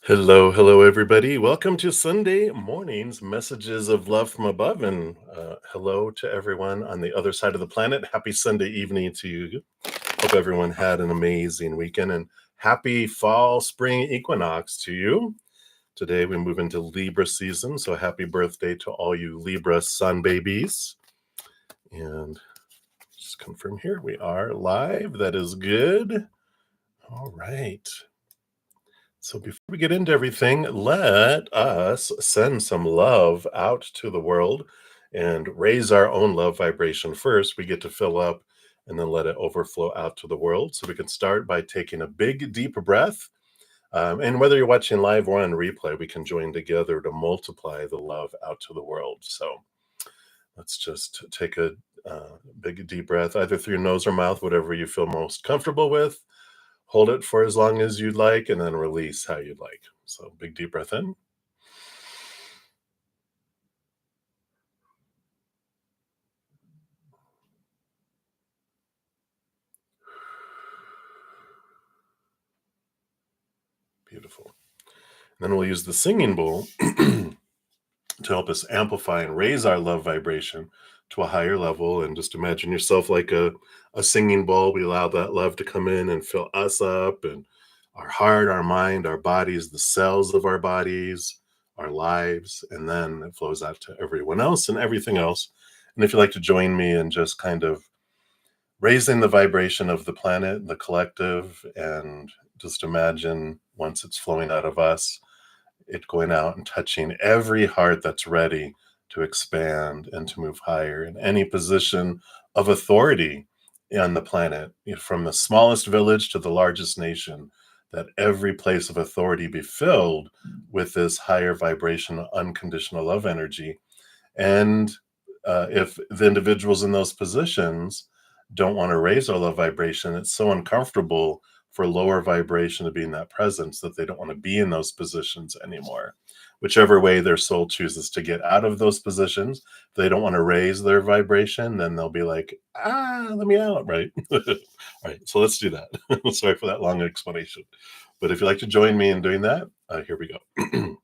Hello, hello, everybody. Welcome to Sunday morning's Messages of Love from Above. And hello to everyone on the other side of the planet. Happy Sunday evening to you. Hope everyone had an amazing weekend and happy fall spring equinox to you. Today we move into Libra season. So happy birthday to all you Libra sun babies. And just confirm here we are live. That is good. All right. So before we get into everything, let us send some love out to the world and raise our own love vibration first. We get to fill up and then let it overflow out to the world. So we can start by taking a big, deep breath. And whether you're watching live or on replay, we can join together to multiply the love out to the world. So let's just take a big, deep breath, either through your nose or mouth, whatever you feel most comfortable with. Hold it for as long as you'd like, and then release how you'd like. So big deep breath in. Beautiful. And then we'll use the singing bowl to help us amplify and raise our love vibration to a higher level. And just imagine yourself like a singing bowl. We allow that love to come in and fill us up, and our heart, our mind, our bodies, the cells of our bodies, our lives, and then it flows out to everyone else and everything else. And if you'd like to join me in just kind of raising the vibration of the planet, the collective, and just imagine once it's flowing out of us, it going out and touching every heart that's ready to expand and to move higher in any position of authority on the planet, from the smallest village to the largest nation, that every place of authority be filled with this higher vibration, unconditional love energy. And if the individuals in those positions don't want to raise their love vibration, it's so uncomfortable for lower vibration to be in that presence that they don't want to be in those positions anymore. Whichever way their soul chooses to get out of those positions, if they don't want to raise their vibration, then they'll be like, let me out, right? All right, so let's do that. Sorry for that long explanation. But if you'd like to join me in doing that, here we go.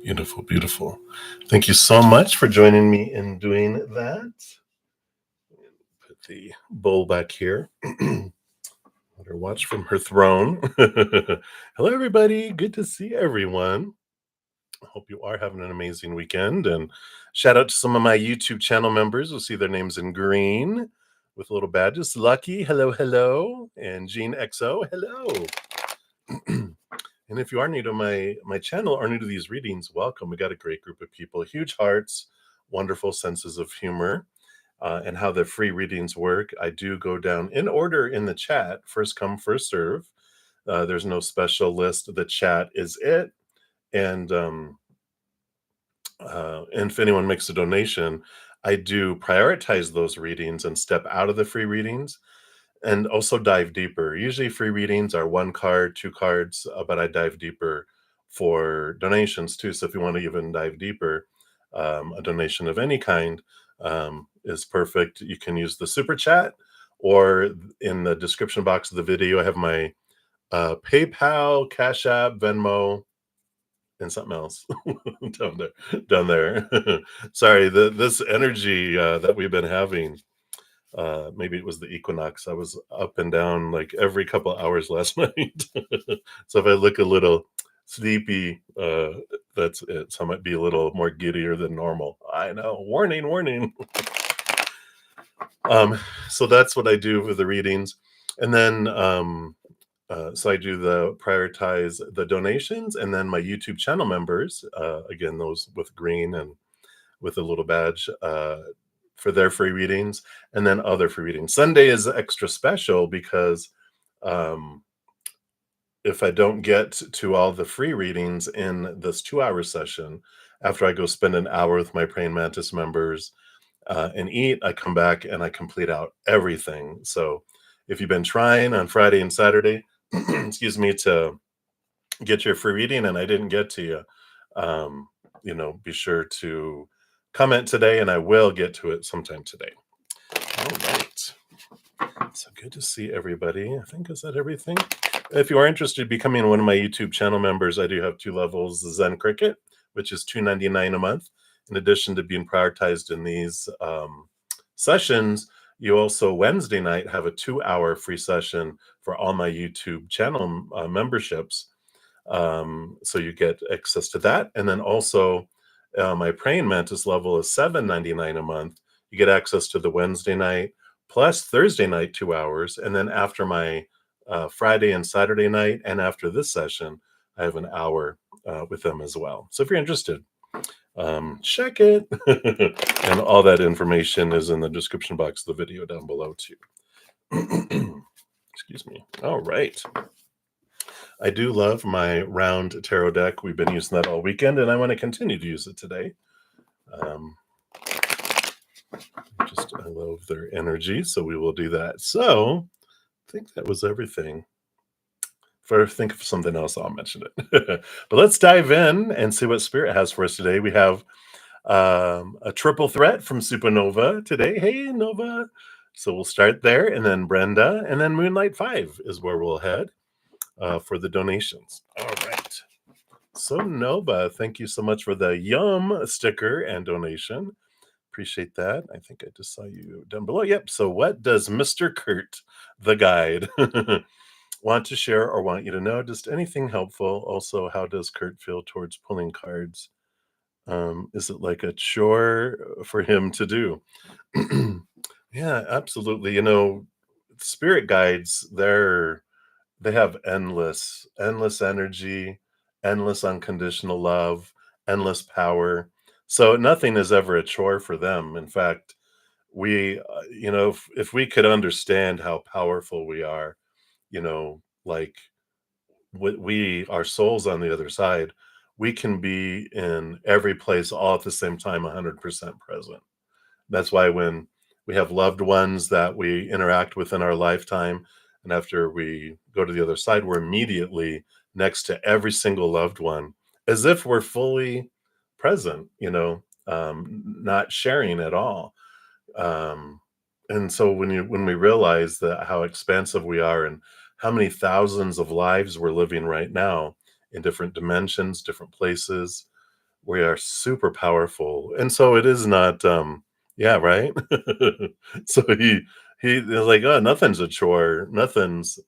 Beautiful, beautiful. Thank you so much for joining me in doing that. Put the bowl back here. Let her watch from her throne. Hello, everybody. Good to see everyone. I hope you are having an amazing weekend. And shout out to some of my YouTube channel members. You'll see their names in green with little badges. Lucky, hello, hello. And Jean XO, hello. And if you are new to my channel or new to these readings, welcome. We got a great group of people, huge hearts, wonderful senses of humor, and how the free readings work. I do go down in order in the chat, first come, first serve. There's no special list. The chat is it. And if anyone makes a donation, I do prioritize those readings and step out of the free readings and also dive deeper. Usually, free readings are one card, two cards, but I dive deeper for donations too. So if you want to even dive deeper, a donation of any kind is perfect. You can use the super chat, or in the description box of the video, I have my PayPal, Cash App, Venmo, and something else down there. Down there. Sorry, this energy that we've been having. Maybe it was the equinox. I was up and down like every couple of hours last night. So if I look a little sleepy, that's it. So I might be a little more giddier than normal. I know. Warning, warning. So that's what I do with the readings. And then so I do the prioritize the donations, and then my YouTube channel members, again, those with green and with a little badge, for their free readings, and then other free readings. Sunday is extra special because um, if I don't get to all the free readings in this 2-hour session, after I go spend an hour with my Praying Mantis members and eat, I come back and I complete out everything. So if you've been trying on Friday and Saturday, excuse me, to get your free reading and I didn't get to you, be sure to comment today and I will get to it sometime today. All right. So good to see everybody. I think, is that everything? If you are interested in becoming one of my YouTube channel members, I do have 2 levels, the Zen Cricket, which is $2.99 a month. In addition to being prioritized in these sessions, you also Wednesday night have a 2-hour free session for all my YouTube channel memberships. So you get access to that. And then also my Praying Mantis level is $7.99 a month. You get access to the Wednesday night plus Thursday night 2 hours. And then after my Friday and Saturday night, and after this session, I have an hour with them as well. So if you're interested, check it. And all that information is in the description box of the video down below too. Excuse me. All right. I do love my round tarot deck. We've been using that all weekend, and I want to continue to use it today. I love their energy, so we will do that. So I think that was everything. If I think of something else, I'll mention it. But let's dive in and see what Spirit has for us today. We have a triple threat from Supernova today. Hey, Nova. So we'll start there, and then Brenda, and then Moonlight 5 is where we'll head for the donations. All right. So Nova, thank you so much for the Yum sticker and donation. Appreciate that. I think I just saw you down below. Yep. So what does Mr. Kurt, the guide, want to share or want you to know? Just anything helpful. Also, how does Kurt feel towards pulling cards? Is it like a chore for him to do? Yeah, absolutely. Spirit guides, they have endless energy, endless unconditional love, endless power. So nothing is ever a chore for them. In fact, if we could understand how powerful we are, like our souls on the other side, we can be in every place all at the same time, 100% present. That's why when we have loved ones that we interact with in our lifetime, and after we go to the other side, we're immediately next to every single loved one as if we're fully present, not sharing at all. And so when we realize that how expansive we are and how many thousands of lives we're living right now in different dimensions, different places, we are super powerful. And so it is not yeah, right. So he is like, oh, nothing's a chore, nothing's,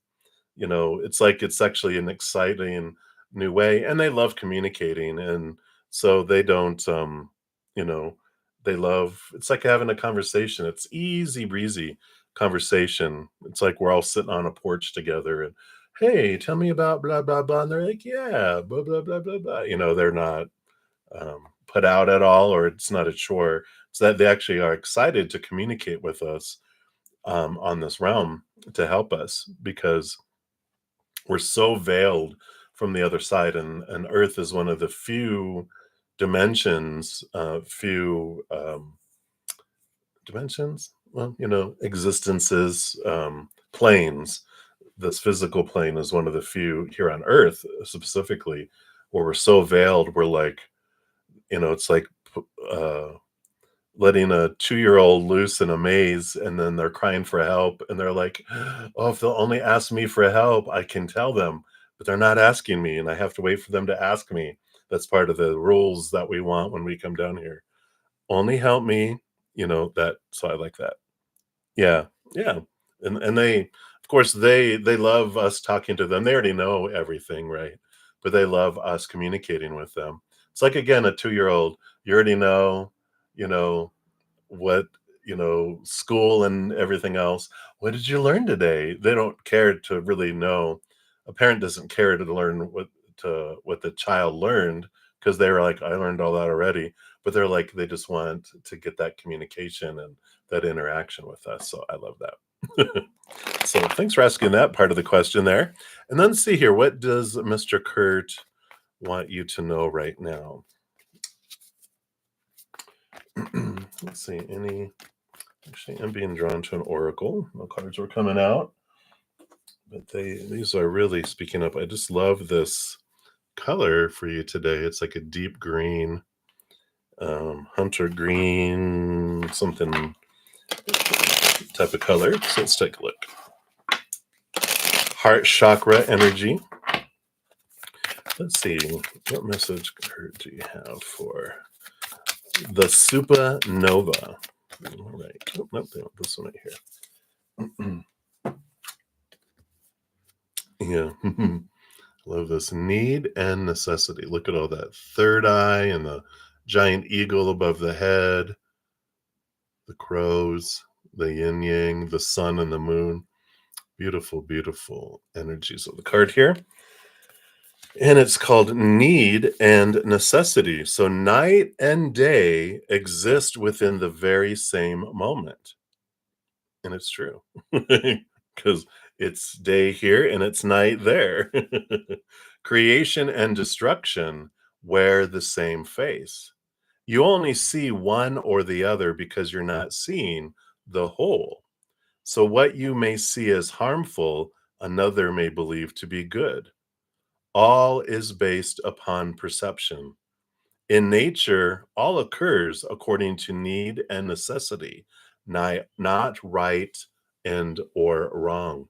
it's like it's actually an exciting new way, and they love communicating, and so they don't you know they love, it's like having a conversation. It's easy breezy conversation. It's like we're all sitting on a porch together and hey, tell me about blah blah blah, and they're like, yeah, blah blah blah blah blah. They're not put out at all, or it's not a chore. It's that they actually are excited to communicate with us on this realm to help us, because we're so veiled from the other side, and Earth is one of the few dimensions, dimensions, well, existences, planes. This physical plane is one of the few here on Earth, specifically, where we're so veiled. We're like, it's like uh, letting a 2-year-old loose in a maze, and then they're crying for help, and they're like, oh, if they'll only ask me for help, I can tell them, but they're not asking me, and I have to wait for them to ask me. That's part of the rules that we want when we come down here. Only help me, that. So I like that. Yeah, yeah, and they, of course, they love us talking to them. They already know everything, right? But they love us communicating with them. It's like, again, a 2-year-old. You already know, you know what, school and everything else. What did you learn today? They don't care to really know. A parent doesn't care to learn what the child learned, because they're like, I learned all that already. But they're like, they just want to get that communication and that interaction with us. So I love that. So thanks for asking that part of the question there. And then see here, what does Mr. Kurt want you to know right now? Let's see. Actually, I'm being drawn to an oracle. No cards were coming out, but these are really speaking up. I just love this color for you today. It's like a deep green, hunter green, something type of color. So let's take a look. Heart chakra energy. Let's see, what message card do you have for the supernova? All right. Oh, nope, this one right here. Yeah. Love this. Need and necessity. Look at all that third eye and the giant eagle above the head, the crows, the yin yang, the sun and the moon. Beautiful, beautiful energies of the card here. And it's called Need and Necessity. So night and day exist within the very same moment. And it's true, because it's day here and it's night there. Creation and destruction wear the same face. You only see one or the other because you're not seeing the whole. So, what you may see as harmful, another may believe to be good. All is based upon perception. In nature, all occurs according to need and necessity, not right and or wrong.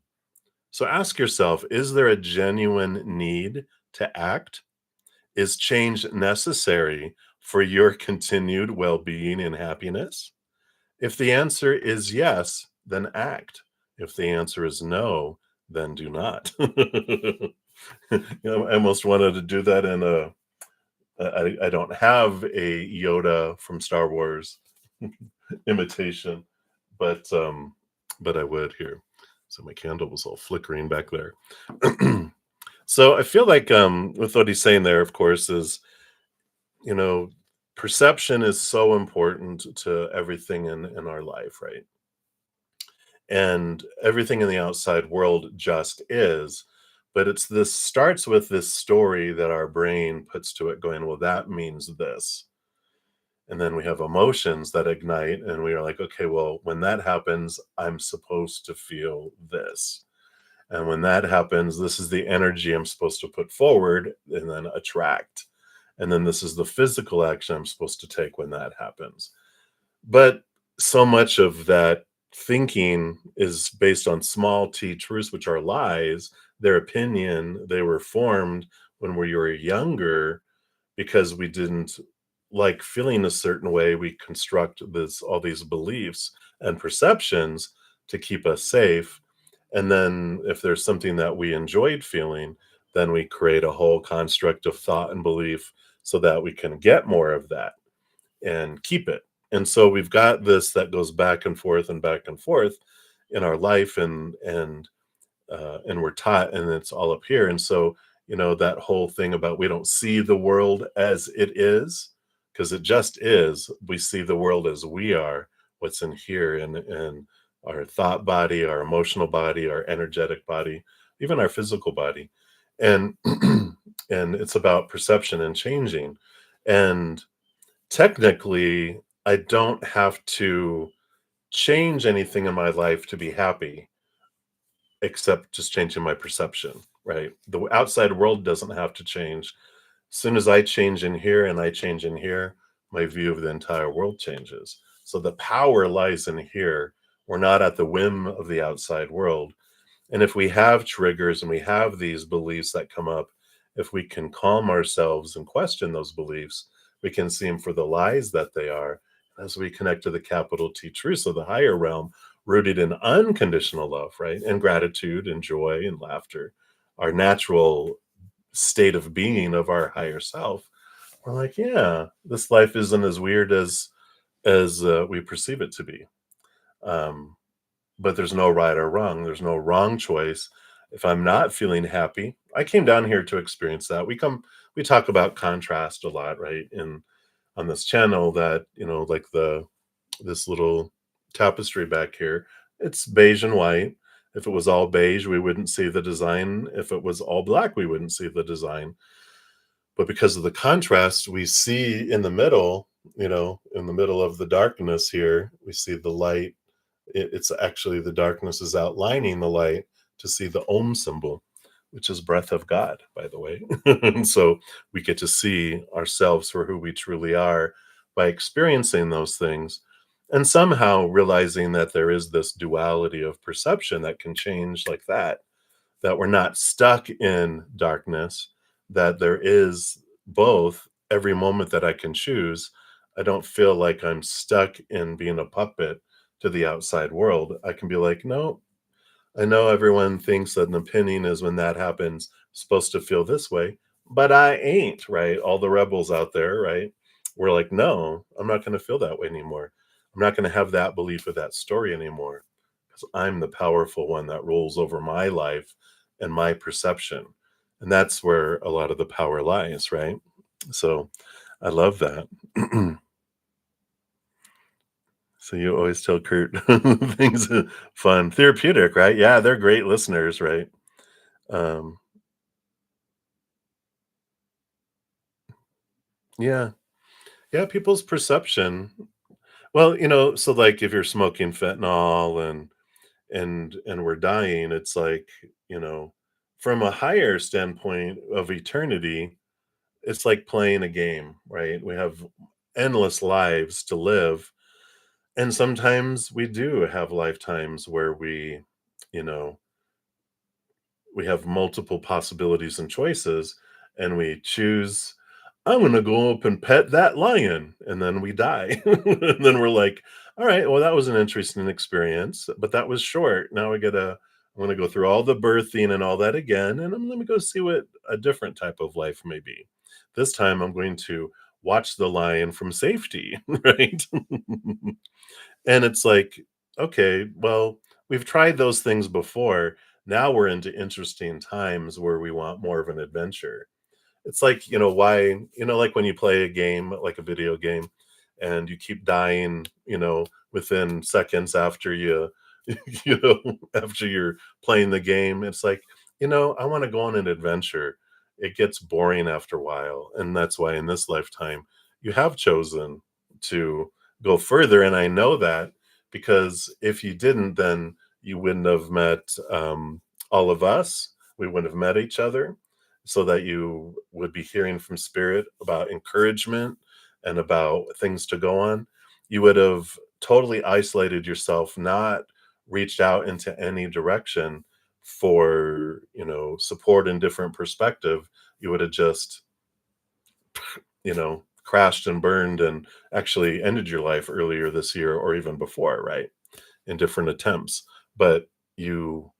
So ask yourself, is there a genuine need to act? Is change necessary for your continued well-being and happiness? If the answer is yes, then act. If the answer is no, then do not. I almost wanted to do that in a I don't have a Yoda from Star Wars imitation, but I would here. So my candle was all flickering back there. So I feel like with what he's saying there, of course, is, you know, perception is so important to everything in our life, right? And everything in the outside world just is. But it's this starts with this story that our brain puts to it, going, well, that means this. And then we have emotions that ignite, and we are like, okay, well, when that happens, I'm supposed to feel this. And when that happens, this is the energy I'm supposed to put forward and then attract. And then this is the physical action I'm supposed to take when that happens. But so much of that thinking is based on small t truths, which are lies. Their opinion, they were formed when we were younger, because we didn't like feeling a certain way. We construct this all these beliefs and perceptions to keep us safe. And then if there's something that we enjoyed feeling, then we create a whole construct of thought and belief so that we can get more of that and keep it. And so we've got this that goes back and forth and back and forth in our life, and and we're taught, and it's all up here. And so, that whole thing about we don't see the world as it is, because it just is. We see the world as we are, what's in here, and our thought body, our emotional body, our energetic body, even our physical body. And and it's about perception and changing. And technically, I don't have to change anything in my life to be happy, except just changing my perception, right? The outside world doesn't have to change. As soon as I change in here and I change in here, my view of the entire world changes. So the power lies in here. We're not at the whim of the outside world. And if we have triggers and we have these beliefs that come up, if we can calm ourselves and question those beliefs, we can see them for the lies that they are. As we connect to the capital T truth, so the higher realm, rooted in unconditional love, right? And gratitude and joy and laughter, our natural state of being of our higher self. We're like, yeah, this life isn't as weird as we perceive it to be. Um, but there's no right or wrong. There's no wrong choice. If I'm not feeling happy, I came down here to experience that. We talk about contrast a lot, right? In on this channel, that, like this little tapestry back here, it's beige and white. If it was all beige, we wouldn't see the design. If it was all black, we wouldn't see the design. But because of the contrast, we see in the middle, in the middle of the darkness here, we see the light. It's actually the darkness is outlining the light to see the Om symbol, which is breath of God, by the way. And so we get to see ourselves for who we truly are by experiencing those things, and somehow realizing that there is this duality of perception that can change like that, that we're not stuck in darkness, that there is both every moment that I can choose. I don't feel like I'm stuck in being a puppet to the outside world. I can be like, no, I know everyone thinks that an opinion is when that happens, supposed to feel this way, but I ain't, right? All the rebels out there, right? We're like, no, I'm not going to feel that way anymore. I'm not going to have that belief or that story anymore, because I'm the powerful one that rules over my life and my perception. And that's where a lot of the power lies, right? So I love that. So you always tell Kurt things fun, therapeutic, right? Yeah, they're great listeners, right? Um, yeah, yeah, people's perception. Well, so like if you're smoking fentanyl and we're dying, it's like, you know, from a higher standpoint of eternity, it's like playing a game, right? We have endless lives to live, and sometimes we do have lifetimes where you know, we have multiple possibilities and choices, and we choose, I'm going to go up and pet that lion, and then we die. And then we're like, all right, well, that was an interesting experience, but that was short. Now I want to go through all the birthing and all that again, and let me go see what a different type of life may be. This time I'm going to watch the lion from safety. Right? And it's like, okay, well, we've tried those things before. Now we're into interesting times where we want more of an adventure. It's like, why, like when you play a game, like a video game, and you keep dying, within seconds after you, after you're playing the game. It's like, I want to go on an adventure. It gets boring after a while. And that's why in this lifetime, you have chosen to go further. And I know that, because if you didn't, then you wouldn't have met all of us. We wouldn't have met each other, so that you would be hearing from spirit about encouragement and about things to go on. You would have totally isolated yourself, not reached out into any direction for, support and different perspective. You would have just, crashed and burned and actually ended your life earlier this year or even before, right? In different attempts. But you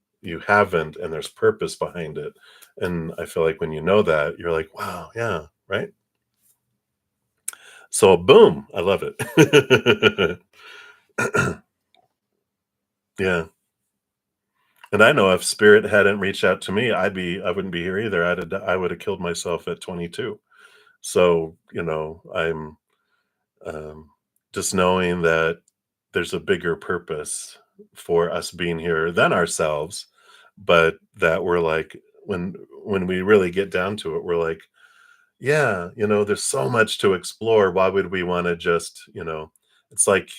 haven't, and there's purpose behind it. And I feel like when you know that, you're like, wow, yeah, right? So boom, I love it. Yeah. And I know if spirit hadn't reached out to me, I wouldn't be here either. I would have killed myself at 22. So, I'm um, just knowing that there's a bigger purpose for us being here than ourselves, but that we're like, when we really get down to it, we're like, yeah, there's so much to explore. Why would we want to just, it's like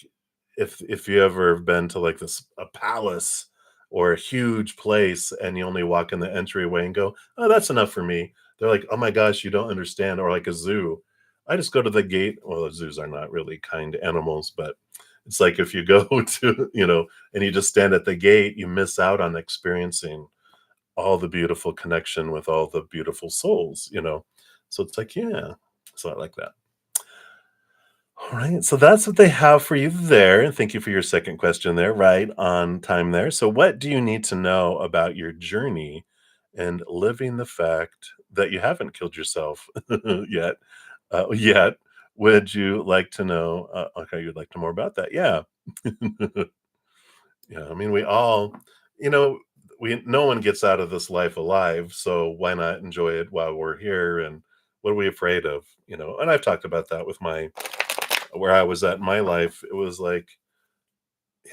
if you ever have been to like this a palace or a huge place and you only walk in the entryway and go, "Oh, that's enough for me." They're like, "Oh my gosh, you don't understand." Or like a zoo. I just go to the gate. Well, the zoos are not really kind animals, but it's like if you go to, and you just stand at the gate, you miss out on experiencing all the beautiful connection with all the beautiful souls. So it's like, yeah. So I like that. All right. So that's what they have for you there. And thank you for your second question there, right on time there. So, what do you need to know about your journey and living the fact that you haven't killed yourself yet? Yet, would you like to know? Okay, you'd like to know more about that? Yeah. Yeah, I mean, we all, you know, we no one gets out of this life alive, so why not enjoy it while we're here? And what are we afraid of? And I've talked about that with my where I was at in my life. It was like,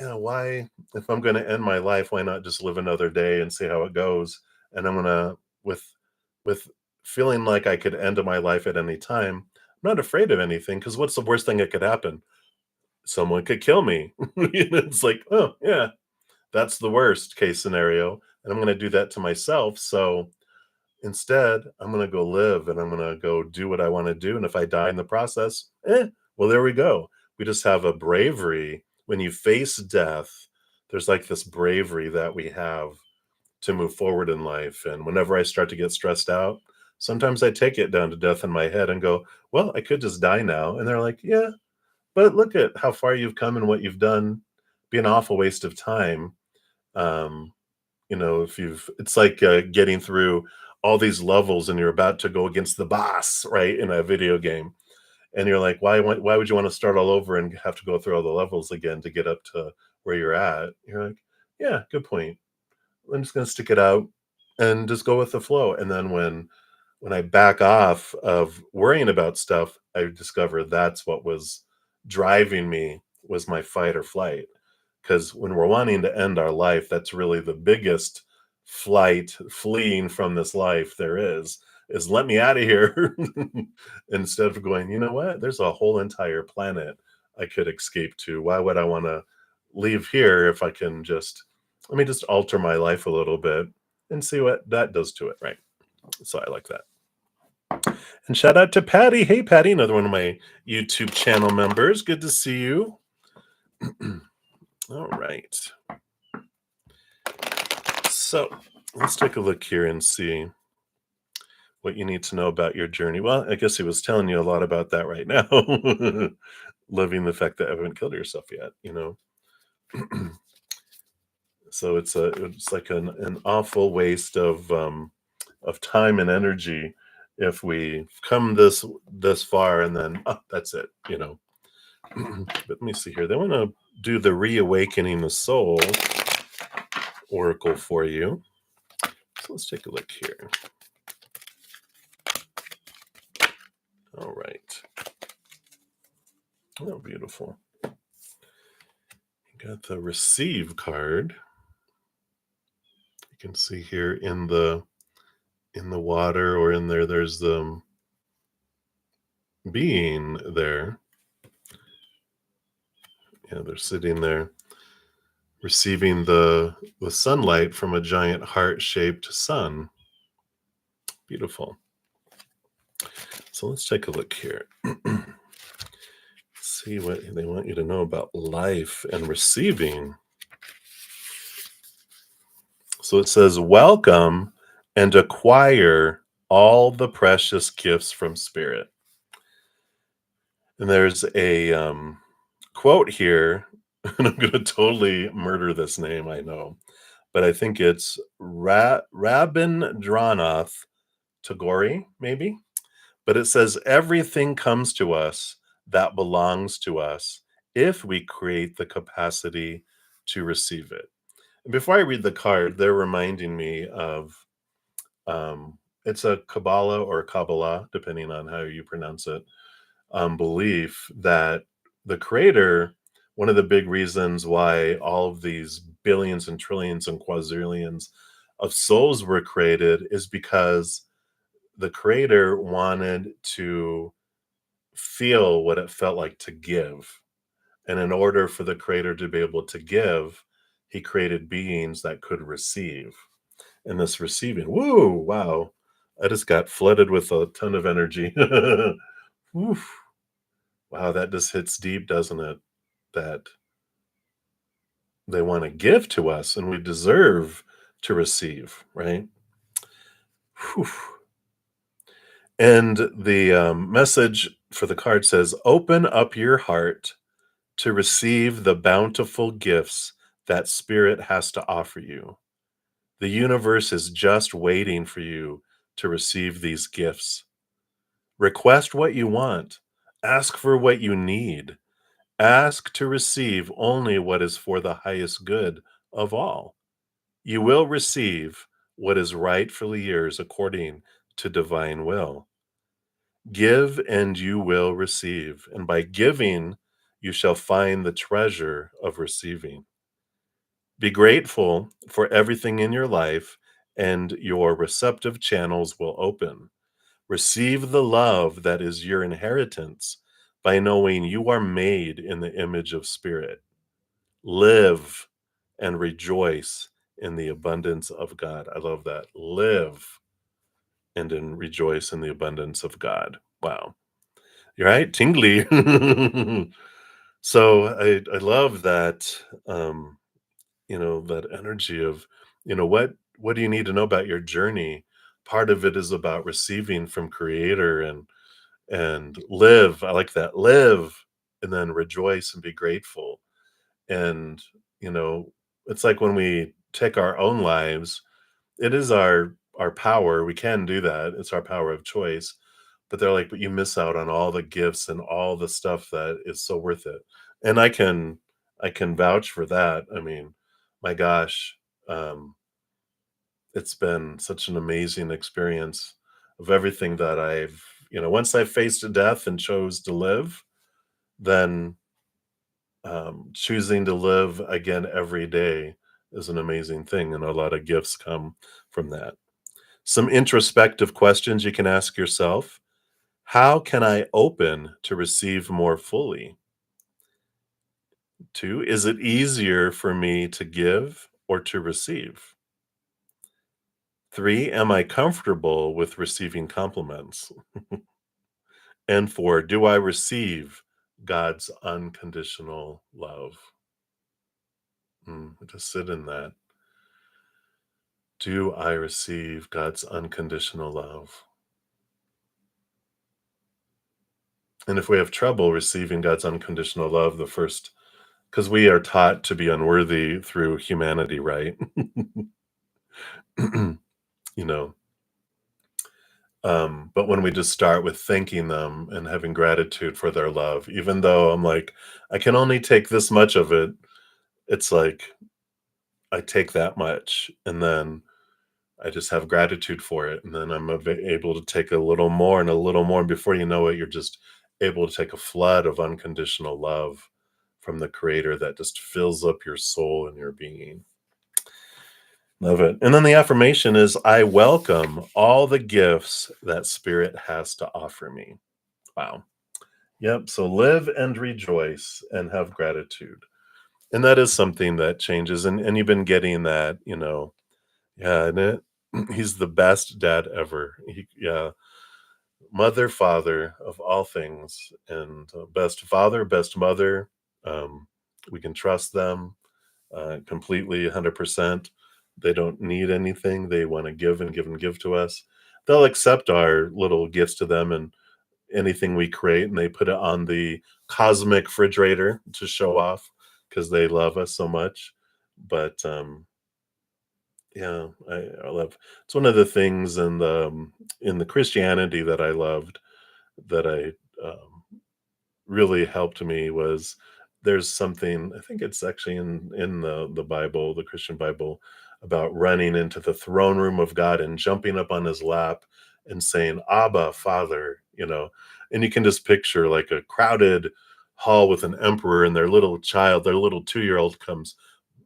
why, if I'm going to end my life, why not just live another day and see how it goes? And I'm gonna with feeling like I could end my life at any time. I'm not afraid of anything because what's the worst thing that could happen? Someone could kill me. It's like, oh yeah, that's the worst case scenario, and I'm gonna do that to myself, so instead, I'm gonna go live, and I'm gonna go do what I wanna do, and if I die in the process, well, there we go. We just have a bravery. When you face death, there's, like, this bravery that we have to move forward in life, and whenever I start to get stressed out, sometimes I take it down to death in my head and go, "Well, I could just die now," and they're like, "Yeah, but look at how far you've come and what you've done. Be an awful waste of time." Um, if you've it's like, getting through all these levels and you're about to go against the boss, right, in a video game, and you're like, why would you wanna start all over and have to go through all the levels again to get up to where you're at? You're like, "Yeah, good point. I'm just gonna stick it out and just go with the flow," and then when I back off of worrying about stuff, I discover that's what was driving me was my fight or flight. Because when we're wanting to end our life, that's really the biggest flight, fleeing from this life there is let me out of here. Instead of going, you know what? There's a whole entire planet I could escape to. Why would I want to leave here if I can just let me just alter my life a little bit and see what that does to it, right? So I like that. And shout out to Patty. Hey, Patty, another one of my YouTube channel members. Good to see you. All right. So let's take a look here and see what you need to know about your journey. Well, I guess he was telling you a lot about that right now. Living the fact that I haven't killed yourself yet. So it's like an awful waste of time and energy if we come this far and then that's it. But let me see here. They want to do the reawakening the soul oracle for you. So let's take a look here. All right. Oh, beautiful. You got the receive card. You can see here in the water or in there's the being there. Yeah, they're sitting there receiving the sunlight from a giant heart-shaped sun. Beautiful. So let's take a look here. See what they want you to know about life and receiving. So it says, welcome and acquire all the precious gifts from Spirit. And there's a quote here, and I'm going to totally murder this name, I know, but I think it's Rabindranath Tagore, maybe. But it says, everything comes to us that belongs to us if we create the capacity to receive it. Before I read the card, they're reminding me of it's a Kabbalah or Kabbalah, depending on how you pronounce it, belief that the creator, one of the big reasons why all of these billions and trillions and quadrillions of souls were created is because the creator wanted to feel what it felt like to give. And in order for the creator to be able to give, he created beings that could receive. And this receiving, woo, wow. I just got flooded with a ton of energy. Oof. Wow, that just hits deep, doesn't it? That they want to give to us and we deserve to receive, right? Whew. And the message for the card says, open up your heart to receive the bountiful gifts that spirit has to offer you. The universe is just waiting for you to receive these gifts. Request what you want. Ask for what you need. Ask to receive only what is for the highest good of all. You will receive what is rightfully yours according to divine will. Give and you will receive, and by giving, you shall find the treasure of receiving. Be grateful for everything in your life, and your receptive channels will open. Receive the love that is your inheritance by knowing you are made in the image of spirit. Live and rejoice in the abundance of God. I love that. Live and then rejoice in the abundance of God. Wow. You're right, tingly. So I love that that energy of, what do you need to know about your journey? Part of it is about receiving from creator and live. I like that. Live and then rejoice and be grateful. And, you know, it's like when we take our own lives, it is our power. We can do that. It's our power of choice. But they're like, but you miss out on all the gifts and all the stuff that is so worth it. And I can vouch for that. I mean, my gosh, um, it's been such an amazing experience of everything that once I faced death and chose to live, then choosing to live again every day is an amazing thing. And a lot of gifts come from that. Some introspective questions you can ask yourself. How can I open to receive more fully? Two, is it easier for me to give or to receive? Three, am I comfortable with receiving compliments? And four, do I receive God's unconditional love? Just sit in that. Do I receive God's unconditional love? And if we have trouble receiving God's unconditional love, the first, because we are taught to be unworthy through humanity, right? you know, but when we just start with thanking them and having gratitude for their love, even though I'm like, I can only take this much of it, it's like I take that much and then I just have gratitude for it. And then I'm able to take a little more and a little more. And before you know it, you're just able to take a flood of unconditional love from the creator that just fills up your soul and your being. Love it. And then the affirmation is I welcome all the gifts that spirit has to offer me. Wow. Yep. So live and rejoice and have gratitude. And that is something that changes. And you've been getting that, yeah, and he's the best dad ever. Yeah, mother, father of all things, and best father, best mother. Um, we can trust them completely, 100%. They don't need anything. They want to give and give and give to us. They'll accept our little gifts to them and anything we create, and they put it on the cosmic refrigerator to show off because they love us so much. But yeah, I love. It's one of the things in the Christianity that I loved that I really helped me was there's something, I think it's actually in the Bible, the Christian Bible, about running into the throne room of God and jumping up on his lap and saying, Abba, Father, and you can just picture like a crowded hall with an emperor and their little child, their little 2-year-old comes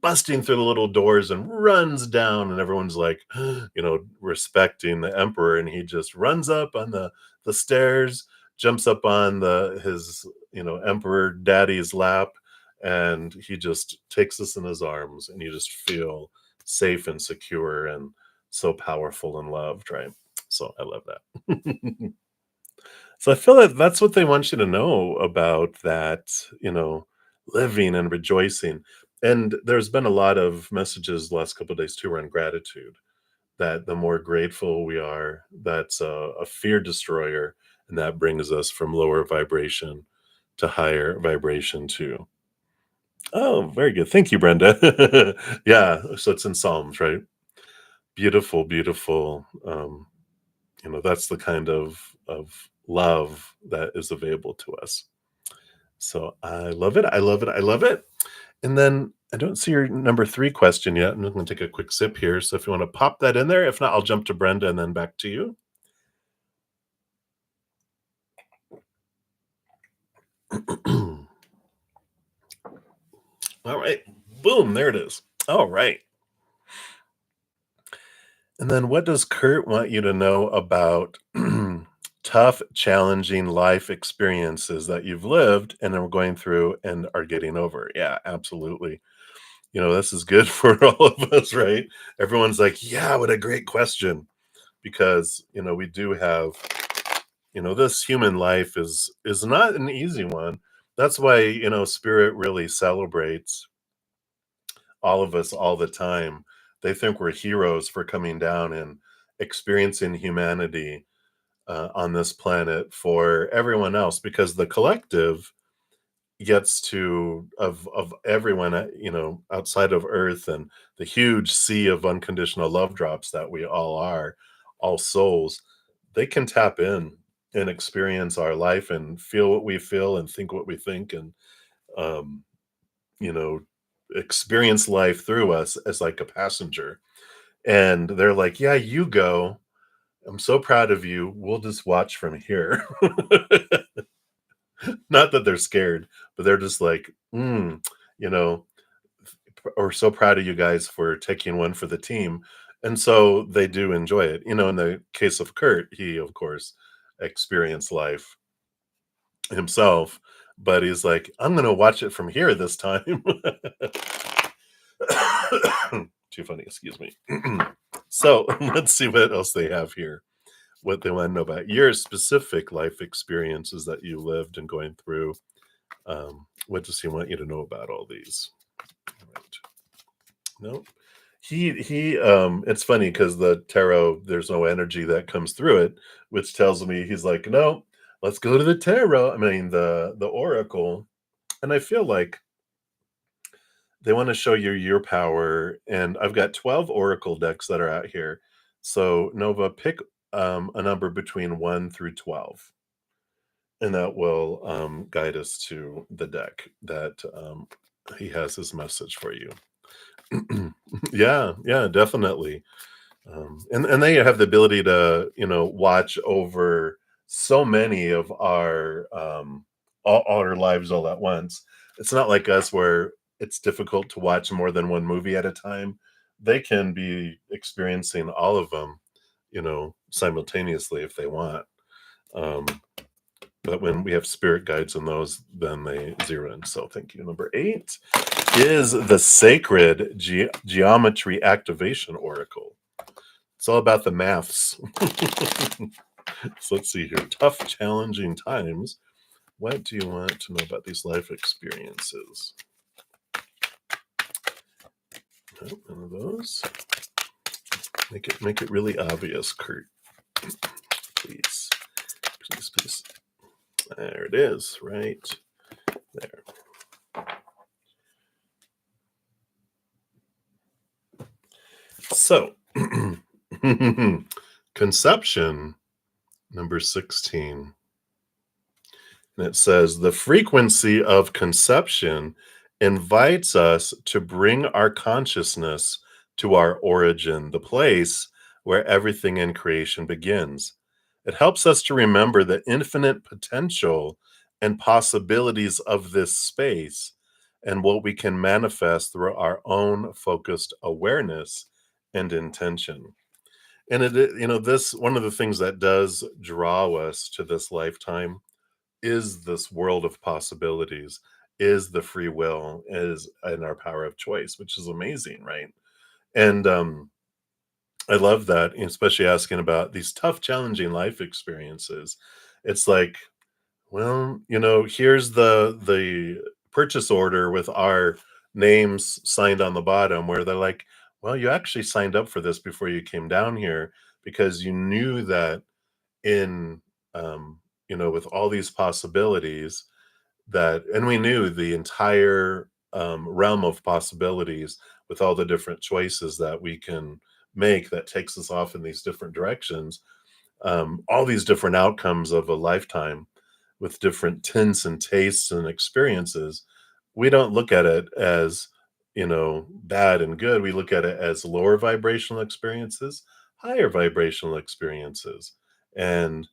busting through the little doors and runs down, and everyone's like, respecting the emperor, and he just runs up on the stairs, jumps up on the his emperor daddy's lap, and he just takes us in his arms, and you just feel safe and secure and so powerful and loved, right? So I love that. So I feel that that's what they want you to know about that, living and rejoicing. And there's been a lot of messages the last couple of days too around gratitude, that the more grateful we are, that's a fear destroyer, and that brings us from lower vibration to higher vibration too. Oh, very good. Thank you, Brenda. Yeah, so it's in Psalms, right? Beautiful, beautiful. That's the kind of love that is available to us. So I love it. I love it. I love it. And then I don't see your number 3 question yet. I'm going to take a quick sip here. So if you want to pop that in there, if not, I'll jump to Brenda and then back to you. All right. Boom. There it is. All right. And then what does Kurt want you to know about tough, challenging life experiences that you've lived and are going through and are getting over? Yeah, absolutely. This is good for all of us, right? Everyone's like, yeah, what a great question. Because, we do have, this human life is not an easy one. That's why, spirit really celebrates all of us all the time. They think we're heroes for coming down and experiencing humanity on this planet for everyone else, because the collective gets to of everyone, outside of Earth and the huge sea of unconditional love drops that we all are, all souls. They can tap in and experience our life and feel what we feel and think what we think, and um you know experience life through us as like a passenger. And they're like, yeah, you go, I'm so proud of you, we'll just watch from here. Not that they're scared, but they're just like, you know, or so proud of you guys for taking one for the team. And so they do enjoy it. In the case of Kurt, he, of course, experienced life himself, but he's like, I'm going to watch it from here this time. Too funny, excuse me. So let's see what else they have here. What they want to know about your specific life experiences that you lived and going through. What does he want you to know about all these? Right. No, he it's funny because the tarot, there's no energy that comes through it, which tells me he's like, no, let's go to the tarot. I mean, the oracle. And I feel like they want to show you your power. And I've got 12 oracle decks that are out here. So Nova, pick a number between 1 through 12, and that will guide us to the deck that he has his message for you. Yeah, yeah, definitely. And they have the ability to, watch over so many of our all our lives all at once. It's not like us where it's difficult to watch more than one movie at a time. They can be experiencing all of them, simultaneously if they want. Um, but when we have spirit guides in those, then they zero in. So thank you. Number 8 is the Sacred Geometry Activation Oracle. It's all about the maths. So let's see here. Tough, challenging times. What do you want to know about these life experiences? Nope, none of those. Make it really obvious, Kurt. Please. Please, please. There it is, right there. So, conception, number 16. And it says the frequency of conception invites us to bring our consciousness to our origin, the place where everything in creation begins. It helps us to remember the infinite potential and possibilities of this space and what we can manifest through our own focused awareness and intention. And this one of the things that does draw us to this lifetime is this world of possibilities, is the free will, is and our power of choice, which is amazing, right? And I love that, especially asking about these tough, challenging life experiences. It's like, well, here's the purchase order with our names signed on the bottom, where they're like, well, you actually signed up for this before you came down here because you knew that in with all these possibilities and we knew the entire realm of possibilities with all the different choices that we can make that takes us off in these different directions, all these different outcomes of a lifetime with different tints and tastes and experiences. We don't look at it as bad and good. We look at it as lower vibrational experiences, higher vibrational experiences. And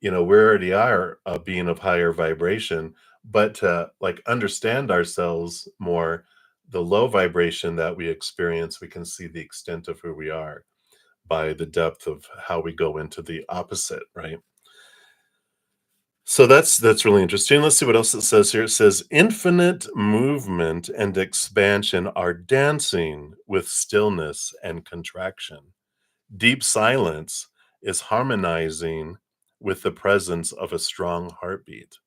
we already are a being of higher vibration, but to like understand ourselves more, the low vibration that we experience, we can see the extent of who we are by the depth of how we go into the opposite, right? So that's really interesting. Let's see what else it says here. It says infinite movement and expansion are dancing with stillness and contraction. Deep silence is harmonizing with the presence of a strong heartbeat.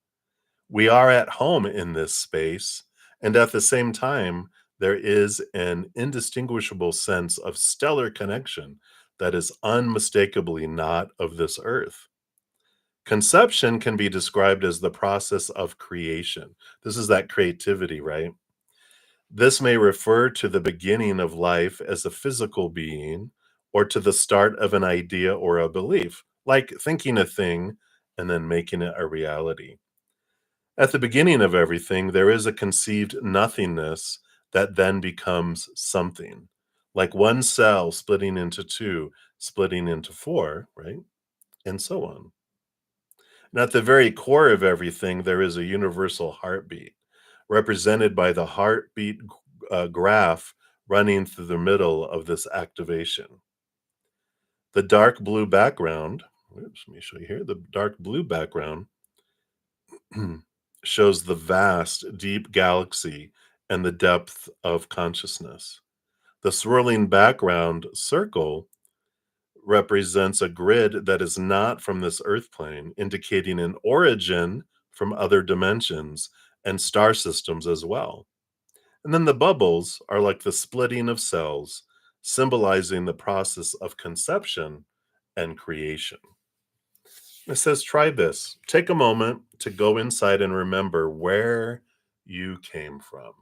We are at home in this space, and at the same time, there is an indistinguishable sense of stellar connection that is unmistakably not of this earth. Conception can be described as the process of creation. This is that creativity, right? This may refer to the beginning of life as a physical being or to the start of an idea or a belief, like thinking a thing and then making it a reality. At the beginning of everything, there is a conceived nothingness that then becomes something, like one cell splitting into two, splitting into four, right? And so on. And at the very core of everything, there is a universal heartbeat, represented by the heartbeat graph running through the middle of this activation. The dark blue background, oops, let me show you here. The dark blue background shows the vast, deep galaxy and the depth of consciousness. The swirling background circle represents a grid that is not from this earth plane, indicating an origin from other dimensions and star systems as well. And then the bubbles are like the splitting of cells, symbolizing the process of conception and creation. It says, try this. Take a moment to go inside and remember where you came from,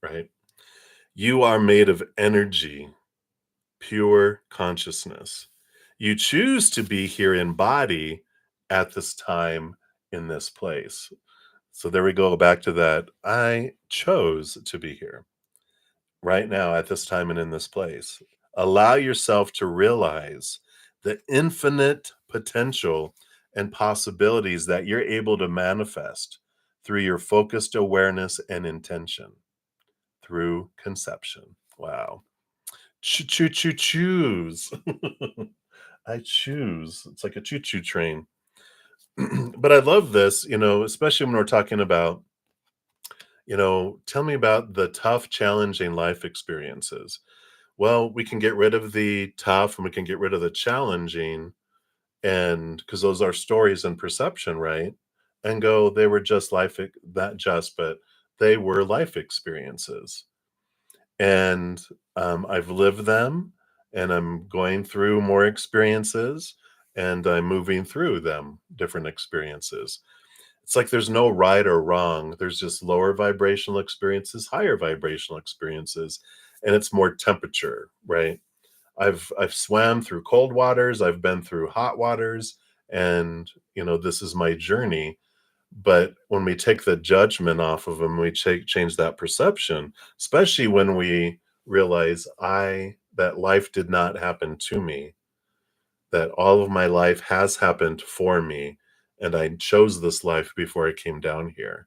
right? You are made of energy, pure consciousness. You choose to be here in body at this time in this place. So there we go back to that. I chose to be here right now at this time and in this place. Allow yourself to realize the infinite potential and possibilities that you're able to manifest through your focused awareness and intention through conception. Wow. Choose. I choose. It's like a choo choo train. But I love this, especially when we're talking about, tell me about the tough, challenging life experiences. Well, we can get rid of the tough and we can get rid of the challenging, and because those are stories and perception, right? And go, they were just not just, but they were life experiences. And I've lived them, and I'm going through more experiences, and I'm moving through them, different experiences. It's like there's no right or wrong. There's just lower vibrational experiences, higher vibrational experiences, and it's more temperature, right? I've swam through cold waters, I've been through hot waters, and this is my journey. But when we take the judgment off of them, we change that perception, especially when we realize I that life did not happen to me, that all of my life has happened for me, and I chose this life before I came down here.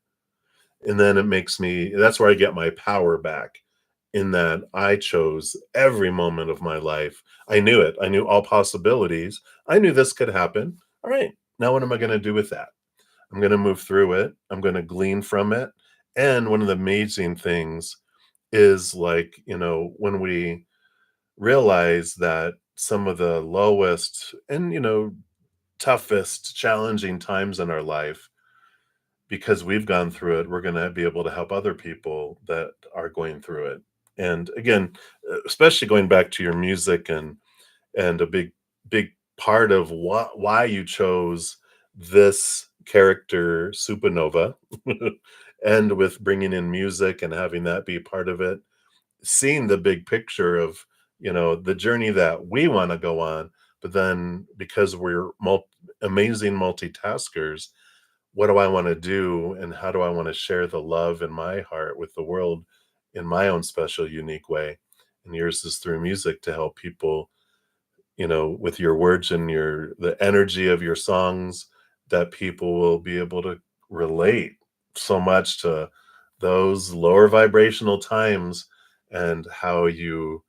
And then it makes me that's where I get my power back, in that I chose every moment of my life. I knew it. I knew all possibilities. I knew this could happen. All right. Now what am I going to do with that? I'm going to move through it. I'm going to glean from it. And one of the amazing things is, like, when we realize that some of the lowest and, toughest, challenging times in our life, because we've gone through it, we're going to be able to help other people that are going through it. And again, especially going back to your music, and a big part of why you chose this character Supernova, and with bringing in music and having that be part of it, seeing the big picture of the journey that we want to go on, but then because we're amazing multitaskers, what do I want to do, and how do I want to share the love in my heart with the world in my own special, unique way? And yours is through music to help people, with your words and the energy of your songs, that people will be able to relate so much to those lower vibrational times, and how you,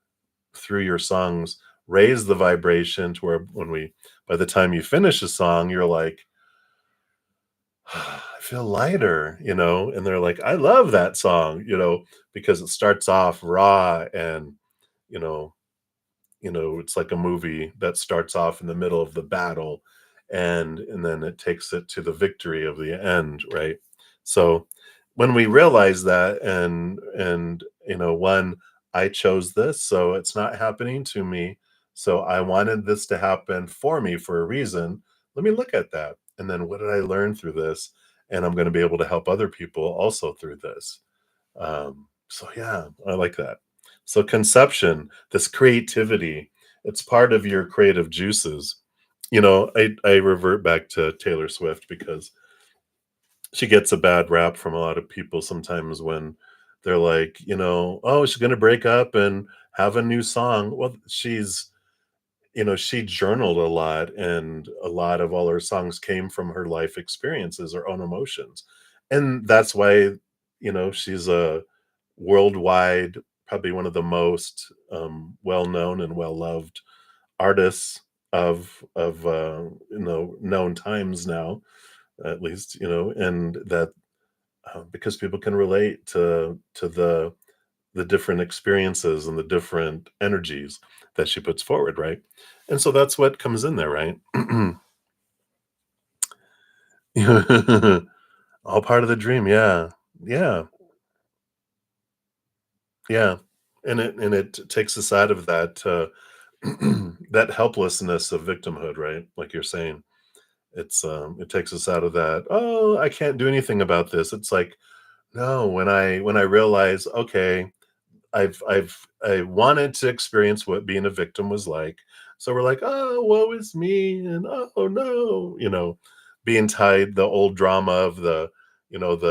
through your songs, raise the vibration to where, by the time you finish a song, you're like, I feel lighter, and they're like, I love that song, because it starts off raw, and, you know, it's like a movie that starts off in the middle of the battle, and then it takes it to the victory of the end, right? So when we realize that, and one, I chose this, so it's not happening to me. So I wanted this to happen for me for a reason. Let me look at that. And then what did I learn through this? And I'm going to be able to help other people also through this. So yeah, I like that. So conception, this creativity, it's part of your creative juices. I revert back to Taylor Swift, because she gets a bad rap from a lot of people sometimes, when they're like, oh, she's gonna break up and have a new song. Well, she journaled a lot, and a lot of all her songs came from her life experiences, her own emotions. And that's why, she's a worldwide, probably one of the most well-known and well-loved artists of known times now, at least, and that, because people can relate to the different experiences and the different energies that she puts forward, right? And so that's what comes in there, right? All part of the dream, yeah. Yeah, yeah. And it takes us out of that, that helplessness of victimhood, right? Like you're saying. It takes us out of that, "Oh, I can't do anything about this." It's like, no, when I realize, okay, I wanted to experience what being a victim was like. So we're like, "Oh, woe is me," and "Oh, no," being tied, the old drama of the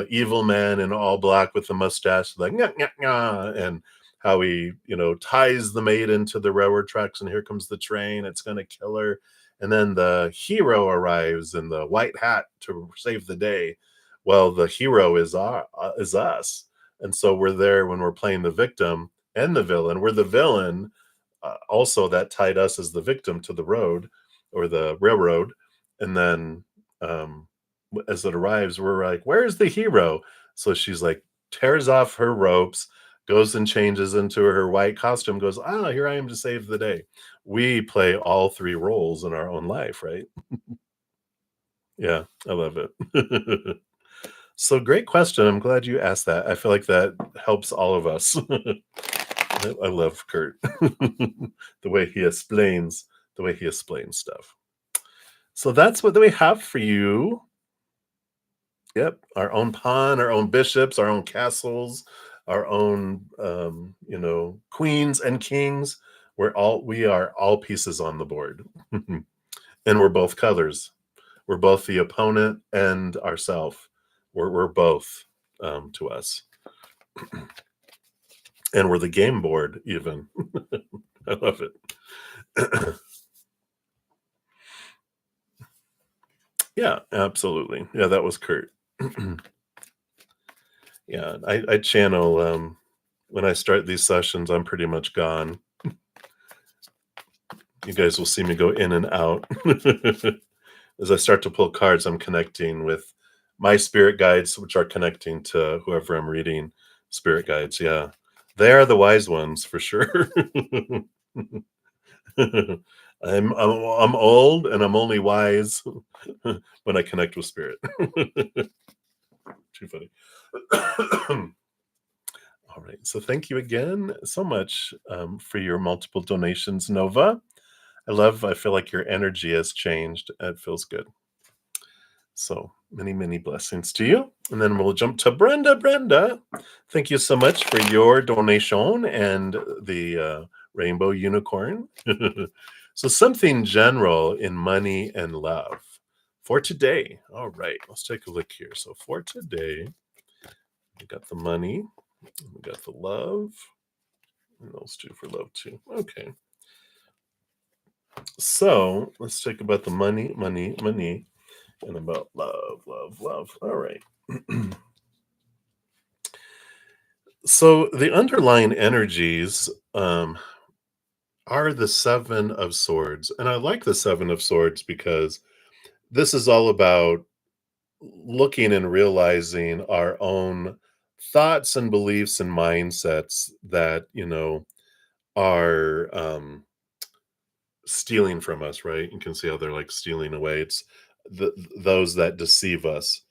evil man in all black with the mustache, like, "Nyah, nyah, nyah," and how he, ties the maiden to the railroad tracks, and here comes the train, it's gonna kill her. And then the hero arrives in the white hat to save the day. Well, the hero is us, and so we're there when we're playing the victim and the villain. We're the villain, also, that tied us as the victim to the road, or the railroad. And then, as it arrives, we're like, "Where's the hero?" So she's like, tears off her ropes, goes and changes into her white costume, goes, "Ah, here I am to save the day." We play all three roles in our own life, right? Yeah, I love it. So great question. I'm glad you asked that. I feel like that helps all of us. I love Kurt. The way he explains stuff. So that's what we have for you. Yep, our own pawn, our own bishops, our own castles, our own queens and kings. We are all pieces on the board. And we're both colors. We're both the opponent and ourself. We're both to us, and we're the game board even. I love it. Yeah, absolutely. Yeah, that was Kurt. Yeah, I channel when I start these sessions, I'm pretty much gone. You guys will see me go in and out. As I start to pull cards, I'm connecting with my spirit guides, which are connecting to whoever I'm reading spirit guides. Yeah, they are the wise ones for sure. I'm old and I'm only wise when I connect with spirit. Too funny. All right. So thank you again so much for your multiple donations, Nova. I feel like your energy has changed. It feels good. So many, many blessings to you. And then we'll jump to Brenda. Brenda, thank you so much for your donation and the rainbow unicorn. So something general in money and love for today. All right, let's take a look here. So for today, we got the money, we got the love, and those two for love too. Okay. So let's talk about the money, money, money, and about love, love, love. All right. So the underlying energies are the Seven of Swords. And I like the Seven of Swords because this is all about looking and realizing our own thoughts and beliefs and mindsets that, are stealing from us, right? You can see how they're like stealing away. It's those that deceive us.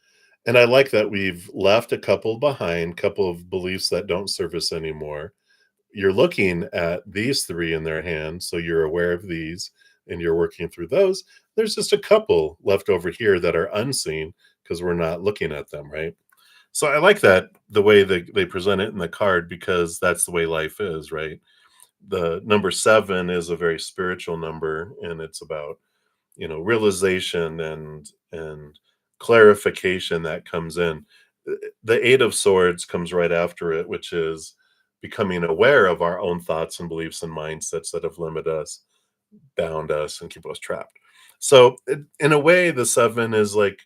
And I like that we've left a couple behind, couple of beliefs that don't serve us anymore. You're looking at these three in their hands, so you're aware of these and you're working through those. There's just a couple left over here that are unseen because we're not looking at them, right? So I like that the way they present it in the card because that's the way life is, right? The number seven is a very spiritual number and it's about realization and clarification that comes in. The Eight of Swords comes right after it, which is becoming aware of our own thoughts and beliefs and mindsets that have limited us, bound us, and keep us trapped. So in a way, the seven is like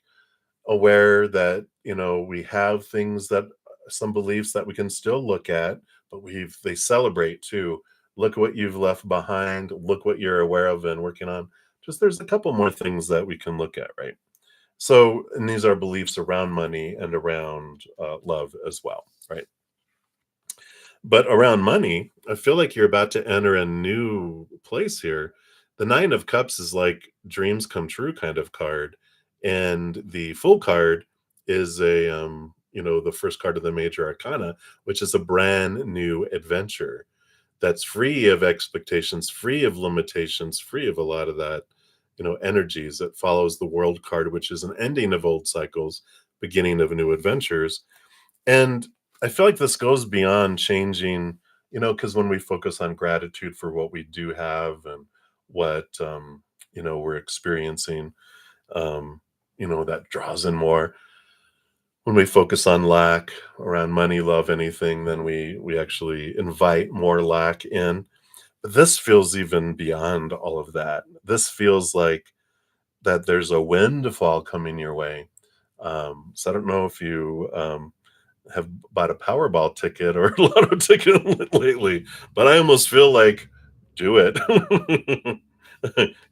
aware that we have things that some beliefs that we can still look at, but they celebrate too. Look at what you've left behind, look what you're aware of and working on. Just there's a couple more things that we can look at, right? So, and these are beliefs around money and around love as well, right? But around money, I feel like you're about to enter a new place here. The Nine of Cups is like dreams come true kind of card, and the full card is the first card of the major arcana, which is a brand new adventure that's free of expectations, free of limitations, free of a lot of that, energies. That follows the world card, which is an ending of old cycles, beginning of new adventures. And I feel like this goes beyond changing, because when we focus on gratitude for what we do have and what, we're experiencing, that draws in more. When we focus on lack around money, love, anything, then we actually invite more lack in. But this feels even beyond all of that. This feels like that there's a windfall coming your way. So I don't know if you have bought a Powerball ticket or a lotto ticket lately, but I almost feel like do it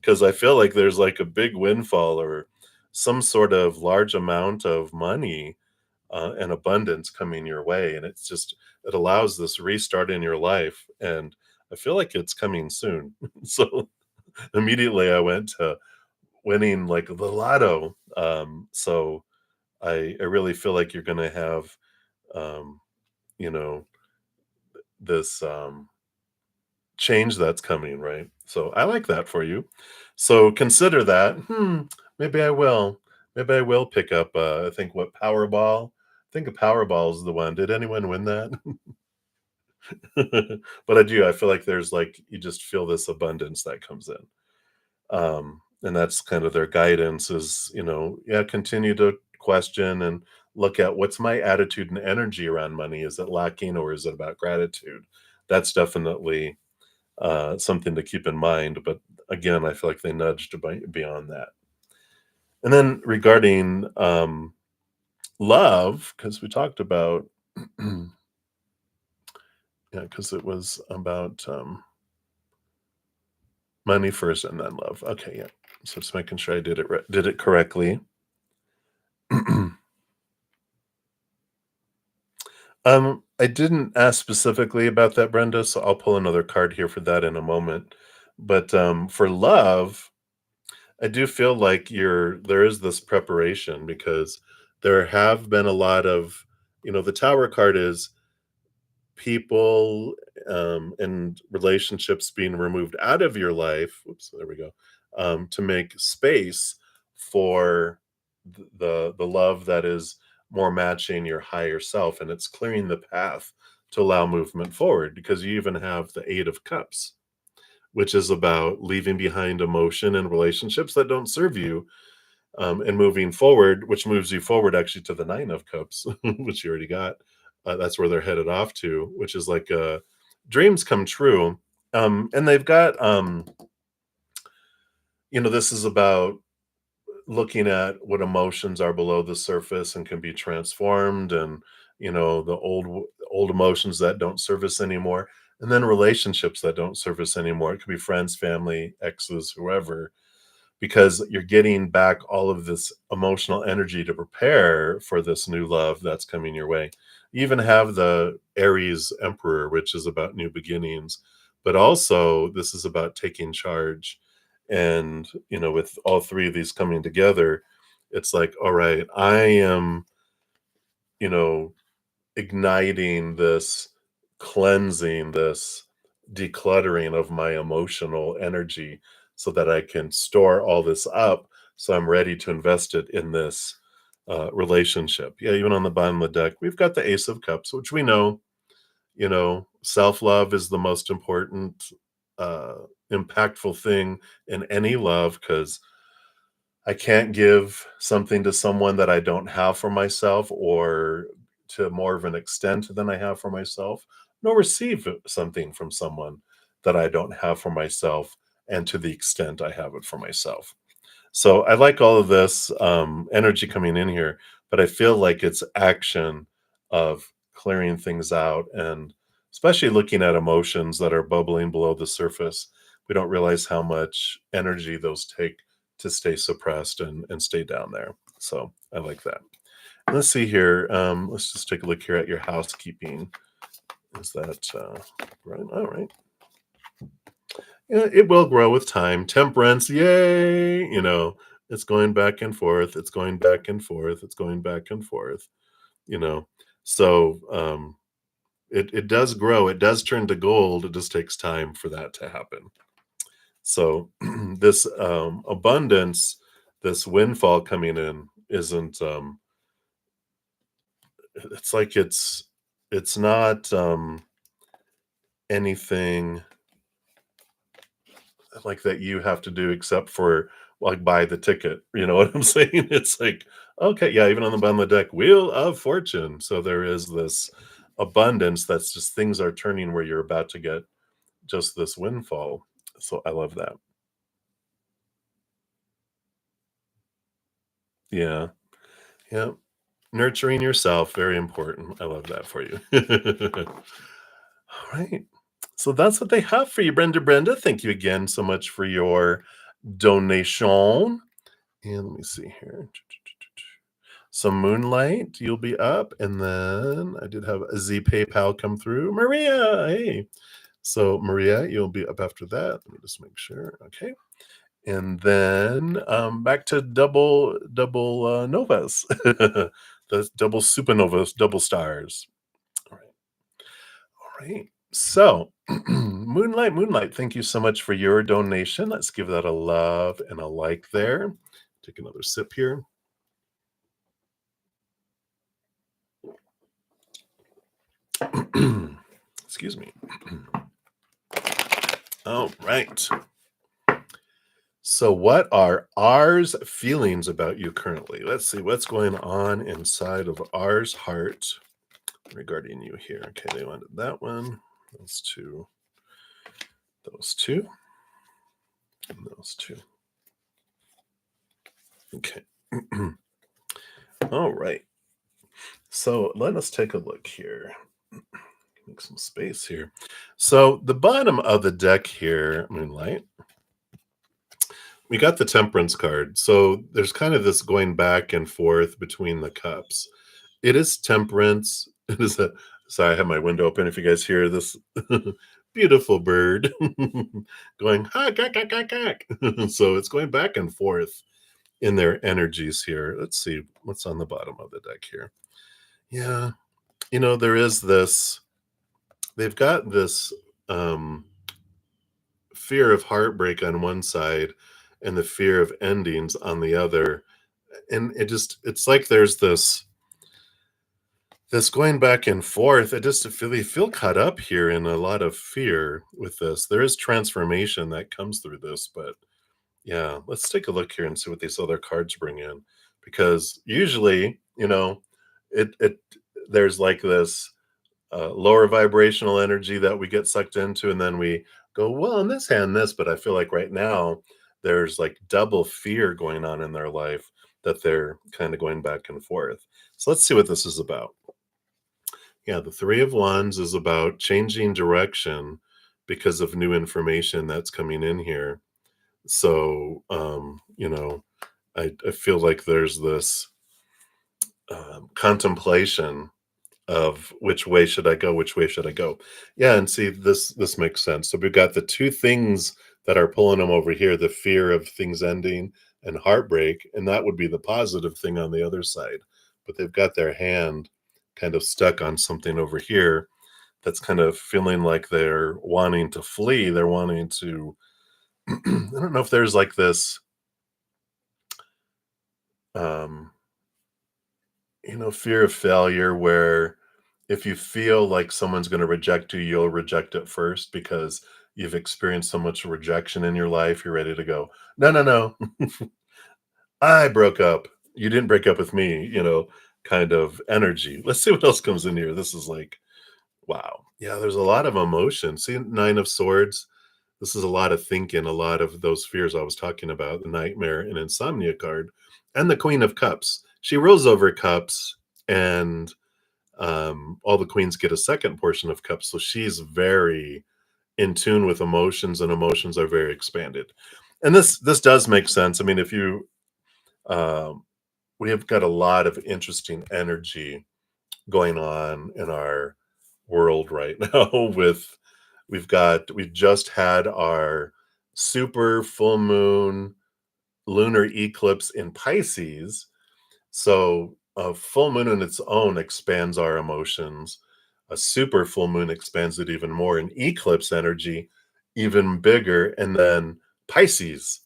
because I feel like there's like a big windfall or some sort of large amount of money and abundance coming your way, and it allows this restart in your life, and I feel like it's coming soon. So immediately I went to winning like the lotto. So I really feel like you're going to have um, you know, this change that's coming, right? So I like that for you. So consider that. Maybe I will. Maybe I will pick up. I think what Powerball. I think a Powerball is the one. Did anyone win that? But I do. I feel like there's like you just feel this abundance that comes in. And that's kind of their guidance is, yeah, continue to question and look at what's my attitude and energy around money. Is it lacking or is it about gratitude? That's definitely something to keep in mind. But again, I feel like they nudged beyond that. And then regarding love, because we talked about, yeah, because it was about money first and then love. Okay, yeah. So just making sure I did it correctly. I didn't ask specifically about that, Brenda, so I'll pull another card here for that in a moment. But for love, I do feel like there is this preparation because there have been a lot of, the Tower card is people and relationships being removed out of your life. Whoops, there we go. To make space for the love that is more matching your higher self, and it's clearing the path to allow movement forward because you even have the Eight of Cups, which is about leaving behind emotion and relationships that don't serve you, and moving forward, which moves you forward actually to the Nine of Cups, which you already got. That's where they're headed off to, which is like dreams come true. And they've got, this is about looking at what emotions are below the surface and can be transformed, and the old emotions that don't service anymore, and then relationships that don't service anymore. It could be friends, family, exes, whoever, because you're getting back all of this emotional energy to prepare for this new love that's coming your way. You even have the Aries Emperor, which is about new beginnings, but also this is about taking charge. And, with all three of these coming together, it's like, all right, I am, you know, igniting this, cleansing this, decluttering of my emotional energy so that I can store all this up so I'm ready to invest it in this relationship. Yeah, even on the bottom of the deck, we've got the Ace of Cups, which we know, self love is the most important, uh, impactful thing in any love because I can't give something to someone that I don't have for myself or to more of an extent than I have for myself, nor receive something from someone that I don't have for myself and to the extent I have it for myself. So I like all of this energy coming in here, but I feel like it's action of clearing things out and especially looking at emotions that are bubbling below the surface. We don't realize how much energy those take to stay suppressed and stay down there. So I like that. Let's see here. Let's just take a look here at your housekeeping. Is that right? All right. Yeah, it will grow with time. Temperance, yay! It's going back and forth. It's going back and forth. It's going back and forth. You know, so it does grow. It does turn to gold. It just takes time for that to happen. So this abundance, this windfall coming in, isn't. It's like it's not anything like that you have to do except for like buy the ticket. You know what I'm saying? It's like, okay, yeah, even on the bottom of the deck, Wheel of Fortune. So there is this abundance that's just things are turning where you're about to get just this windfall. So I love that. Yeah. Yeah. Nurturing yourself, very important. I love that for you. All right. So that's what they have for you, Brenda. Brenda, thank you again so much for your donation. And let me see here. Some moonlight, you'll be up. And then I did have a Z PayPal come through. Maria, hey. So Maria, you'll be up after that. Let me just make sure. Okay. And then back to double novas. The double supernovas, double stars. All right. All right. So, Moonlight, thank you so much for your donation. Let's give that a love and a like there. Take another sip here. Excuse me. All right. So, what are R's feelings about you currently? Let's see what's going on inside of R's heart regarding you here. Okay, they wanted that one. Those two, those two, and those two. Okay. All right. So, let us take a look here. Make some space here. So, the bottom of the deck here, Moonlight, we got the Temperance card. So, there's kind of this going back and forth between the cups. It is temperance. It is a sorry, I have my window open if you guys hear this beautiful bird going, "Honk, honk, honk, honk, honk." So it's going back and forth in their energies here. Let's see what's on the bottom of the deck here. Yeah, there is this they've got this, um, fear of heartbreak on one side and the fear of endings on the other, and it's like there's this going back and forth. I just feel caught up here in a lot of fear with this. There is transformation that comes through this, but yeah, let's take a look here and see what these other cards bring in. Because usually, it there's like this lower vibrational energy that we get sucked into, and then we go, well, in this hand, this. But I feel like right now there's like double fear going on in their life that they're kind of going back and forth. So let's see what this is about. Yeah, the Three of Wands is about changing direction because of new information that's coming in here. So, I feel like there's this contemplation of which way should I go, which way should I go. Yeah, and see this makes sense. So we've got the two things that are pulling them over here: the fear of things ending and heartbreak, and that would be the positive thing on the other side. But they've got their hand kind of stuck on something over here that's kind of feeling like they're wanting to flee. They're wanting to I don't know if there's like this um fear of failure where if you feel like someone's going to reject you, you'll reject it first because you've experienced so much rejection in your life. You're ready to go, no, no, no. I broke up. You didn't break up with me, kind of energy. Let's see what else comes in here. This is like, wow. Yeah, there's a lot of emotion. See, Nine of Swords. This is a lot of thinking, a lot of those fears I was talking about, the nightmare and insomnia card, and the Queen of Cups. She rolls over cups, and all the queens get a second portion of cups. So she's very in tune with emotions, and emotions are very expanded. And this does make sense. I mean, if you um, we have got a lot of interesting energy going on in our world right now with we've just had our super full moon lunar eclipse in Pisces. So a full moon in its own expands our emotions. A super full moon expands it even more. An eclipse energy even bigger, and then Pisces,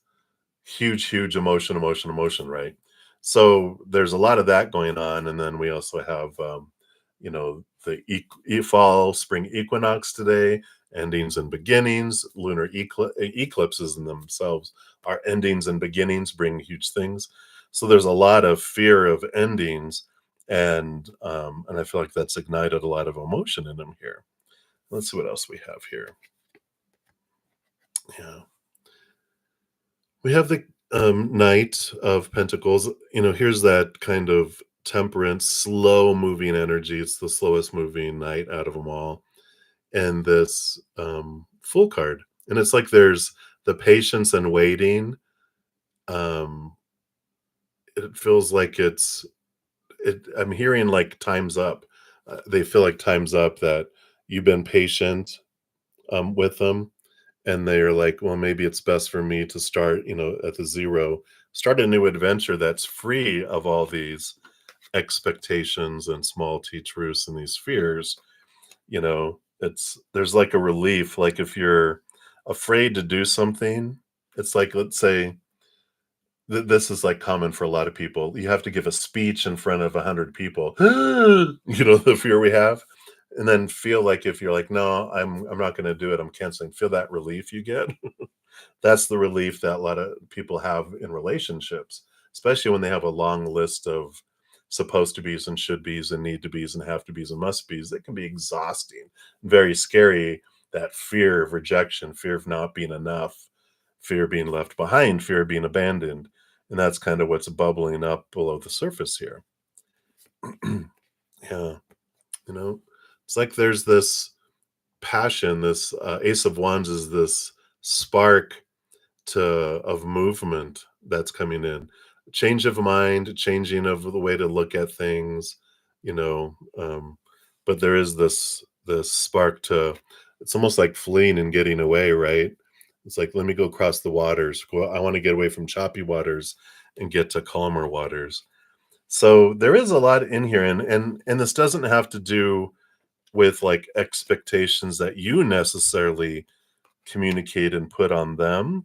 huge, huge emotion, emotion, emotion, right? So there's a lot of that going on, and then we also have, the fall spring equinox today, endings and beginnings. Lunar eclipses in themselves are endings and beginnings, bring huge things. So there's a lot of fear of endings, and I feel like that's ignited a lot of emotion in them here. Let's see what else we have here. Yeah. We have the Knight of Pentacles. Here's that kind of temperance, slow moving energy. It's the slowest moving knight out of them all. And this Fool card. And it's like there's the patience and waiting. Um, it feels like I'm hearing like time's up. They feel like time's up, that you've been patient with them, and they're like, well, maybe it's best for me to start, at the zero, start a new adventure that's free of all these expectations and small t truths and these fears. There's like a relief. Like if you're afraid to do something, it's like, let's say, this is like common for a lot of people. You have to give a speech in front of 100 people. The fear we have, and then feel like if you're like, no, I'm not going to do it, I'm canceling. Feel that relief you get. That's the relief that a lot of people have in relationships, especially when they have a long list of supposed to be's and should be's and need to be's and have to be's and must be's. That can be exhausting, very scary. That fear of rejection, fear of not being enough, fear of being left behind, fear of being abandoned. And that's kind of what's bubbling up below the surface here. Yeah. You know, it's like there's this passion, this Ace of Wands is this spark to of movement that's coming in. Change of mind, changing of the way to look at things, you know. But there is this spark to it's almost like fleeing and getting away, right? It's like let me go across the waters. I want to get away from choppy waters and get to calmer waters. So there is a lot in here, and this doesn't have to do with like expectations that you necessarily communicate and put on them,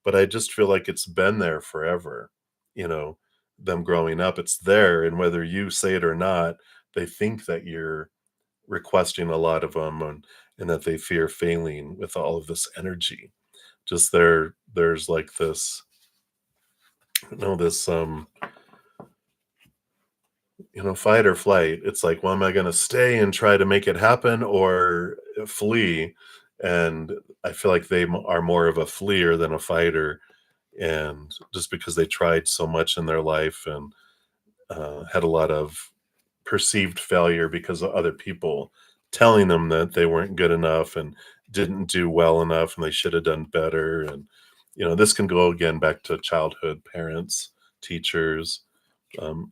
but I just feel like it's been there forever, you know, them growing up, it's there, and whether you say it or not, they think that you're requesting a lot of them, and that they fear failing with all of this energy. Just there's like this, you know, this fight or flight. It's like, well, am I going to stay and try to make it happen or flee? And I feel like they are more of a fleer than a fighter. And just because they tried so much in their life and had a lot of perceived failure because of other people telling them that they weren't good enough and didn't do well enough and they should have done better. And, this can go again back to childhood, parents, teachers,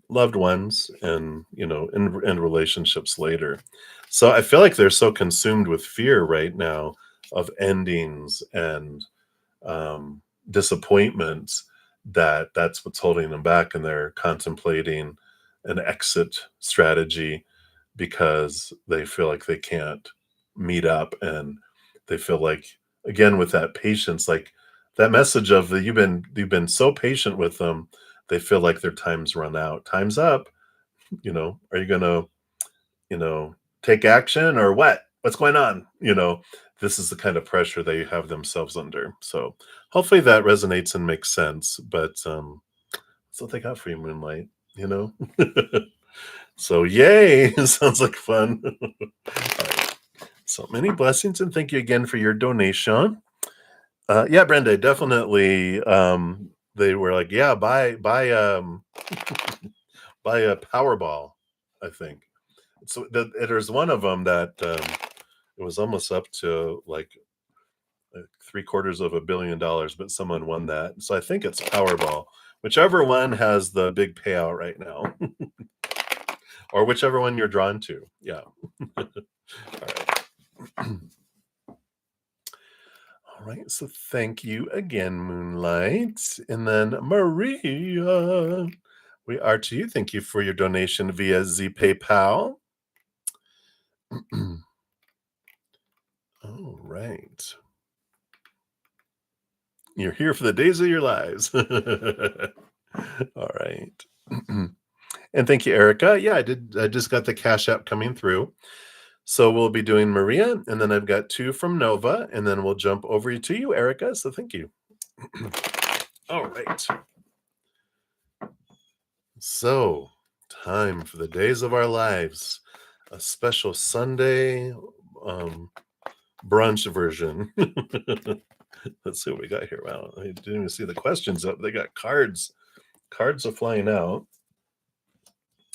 loved ones, and in relationships later. So I feel like they're so consumed with fear right now of endings and um, disappointments that that's what's holding them back, and they're contemplating an exit strategy because they feel like they can't meet up, and they feel like, again, with that patience, like that message of the you've been so patient with them, they feel like their time's run out, time's up. Are you gonna you know take action or what's going on? This is the kind of pressure they have themselves under. So hopefully that resonates and makes sense. But that's what they got for you, Moonlight. you know so yay. Sounds like fun. All right. So many blessings, and thank you again for your donation. Yeah, Brenda, definitely. They were like, yeah, buy a Powerball, I think. So there's one of them that it was almost up to like $750 million, but someone won that. So I think it's Powerball, whichever one has the big payout right now, or whichever one you're drawn to. Yeah. All right. All right. So thank you again, Moonlight. And then Maria, we are to you. Thank you for your donation via PayPal. All right. You're here for the days of your lives. All right. And thank you, Erica. Yeah, I did. I just got the Cash App coming through. So we'll be doing Maria, and then I've got 2 from Nova, and then we'll jump over to you, Erica. So thank you. All right. So, time for the days of our lives. A special Sunday brunch version. Let's see what we got here. Wow, I didn't even see the questions up. They got cards. Cards are flying out.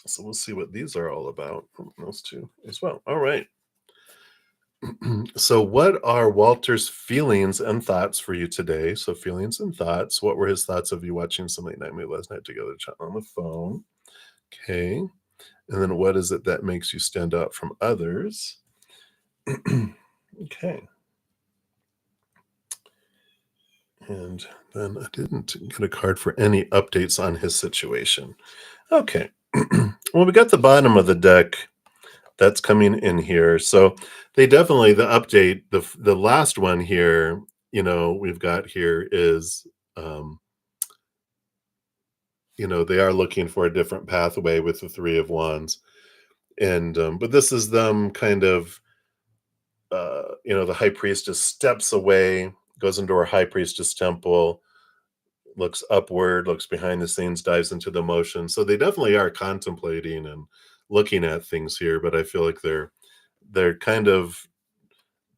So we'll see what these are all about. Those 2 as well. All right. So what are Walter's feelings and thoughts for you today? So feelings and thoughts. What were his thoughts of you watching some late night movie last night together, chat on the phone? Okay. And then what is it that makes you stand out from others? Okay. And then I didn't get a card for any updates on his situation. Okay. Well, we got the bottom of the deck that's coming in here. So they definitely, the update, the last one here, we've got here is, they are looking for a different pathway with the 3 of Wands. And, but this is them kind of, the high priestess steps away, goes into her high priestess temple, looks upward, looks behind the scenes, dives into the motion. So they definitely are contemplating and looking at things here, but I feel like they're kind of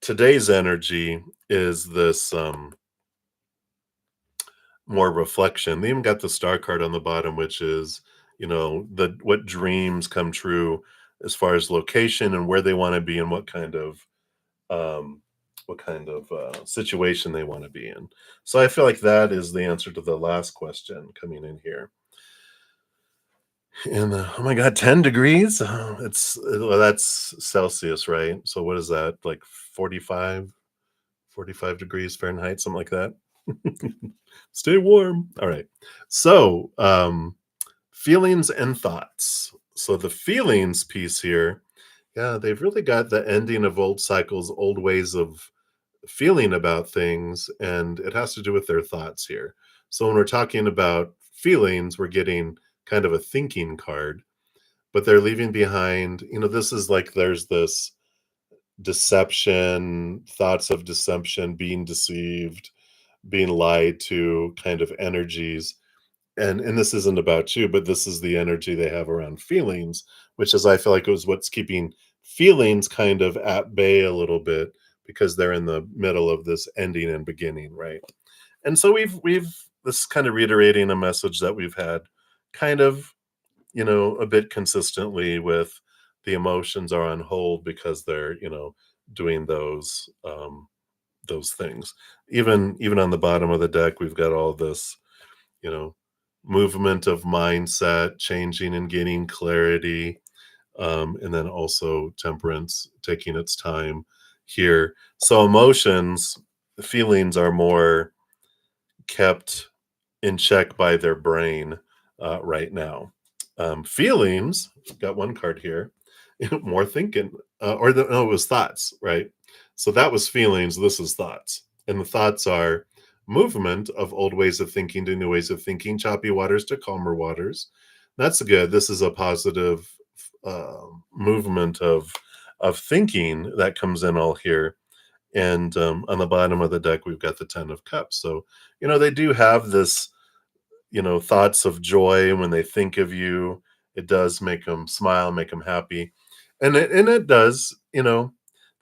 today's energy is this more reflection. They even got the star card on the bottom, which is, the what dreams come true as far as location and where they want to be and um what kind of situation they want to be in. So I feel like that is the answer to the last question coming in here. And oh my god, 10 degrees. Well, that's Celsius, right? So what is that, like 45 degrees Fahrenheit, something like that? Stay warm. All right. So, feelings and thoughts. So the feelings piece here, yeah, they've really got the ending of old cycles, old ways of feeling about things, and it has to do with their thoughts here. So when we're talking about feelings, we're getting kind of a thinking card, but they're leaving behind, this is like there's this deception, thoughts of deception, being deceived, being lied to kind of energies. And this isn't about you, but this is the energy they have around feelings, which is I feel like it was what's keeping feelings kind of at bay a little bit because they're in the middle of this ending and beginning, right? And so we've this is kind of reiterating a message that we've had kind of, a bit consistently with the emotions are on hold because they're, doing those things. Even on the bottom of the deck, we've got all this, you know, movement of mindset, changing and gaining clarity, and then also temperance taking its time here. So emotions, feelings are more kept in check by their brain right now. Feelings, got one card here, more thinking, no, it was thoughts, right? So that was feelings, this is thoughts. And the thoughts are movement of old ways of thinking to new ways of thinking, choppy waters to calmer waters. That's good. This is a positive movement of thinking that comes in all here. And on the bottom of the deck, we've got the 10 of cups. So, they do have this, thoughts of joy when they think of you. It does make them smile, make them happy. And it does, the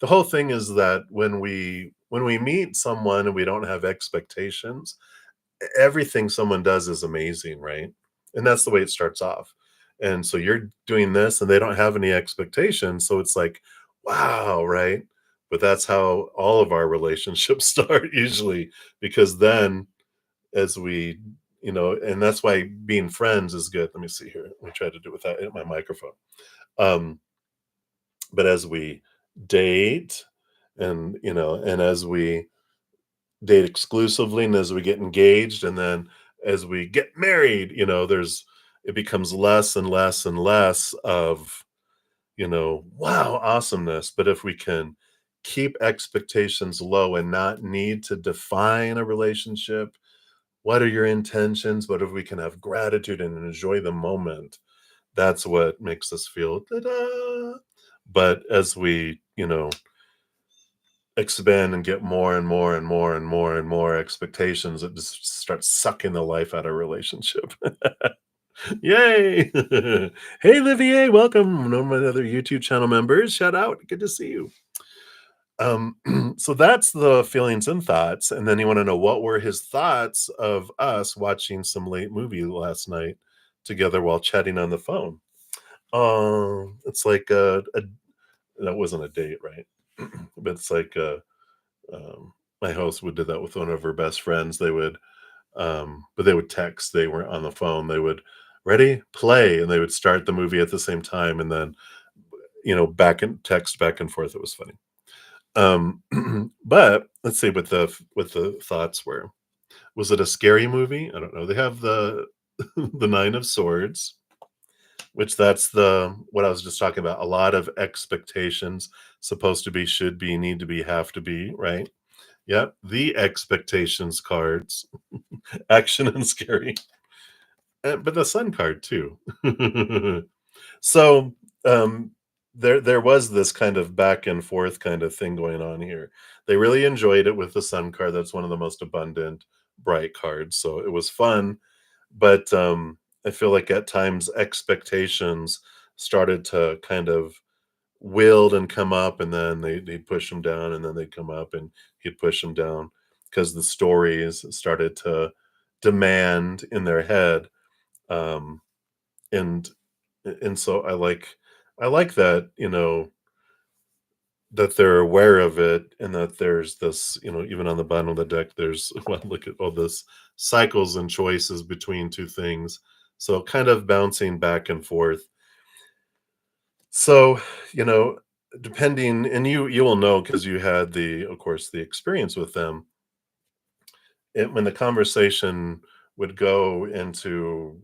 whole thing is that when we meet someone and we don't have expectations, everything someone does is amazing, right? And that's the way it starts off. And so you're doing this and they don't have any expectations. So it's like, wow, right? But that's how all of our relationships start usually, because then as we, and that's why being friends is good. Let me see here. Let me try to do it without hitting my microphone. Um, but as we date and as we date exclusively and as we get engaged and then as we get married, it becomes less and less and less of, wow, awesomeness. But if we can keep expectations low and not need to define a relationship, what are your intentions? What if we can have gratitude and enjoy the moment? That's what makes us feel ta-da. But as we, expand and get more and more and more and more and more expectations, it just starts sucking the life out of relationship. Yay! Hey, Livier, welcome. One of my other YouTube channel members. Shout out. Good to see you. So that's the feelings and thoughts. And then you want to know what were his thoughts of us watching some late movie last night together while chatting on the phone. It's like that wasn't a date, right? But it's like my host would do that with one of her best friends. But they would text. They weren't on the phone. They would ready, play, and they would start the movie at the same time, and then back and text back and forth. It was funny. But let's see what the thoughts were. Was it a scary movie? I don't know. They have the the Nine of Swords, which that's the what I was just talking about. A lot of expectations, supposed to be, should be, need to be, have to be, right? Yep, the expectations cards, action and scary, but the Sun card too. So, um, there was this kind of back and forth kind of thing going on here. They really enjoyed it with the sun card. That's one of the most abundant, bright cards. So it was fun, but I feel like at times expectations started to kind of wield and come up, and then they'd push them down, and then they'd come up, and he'd push them down because the stories started to demand in their head. Um, and and so I like that, that they're aware of it, and that there's this, even on the bottom of the deck, there's well, look at all this cycles and choices between two things. So kind of bouncing back and forth. So, you know, depending, and you will know because you had the, of course, the experience with them. When the conversation would go into,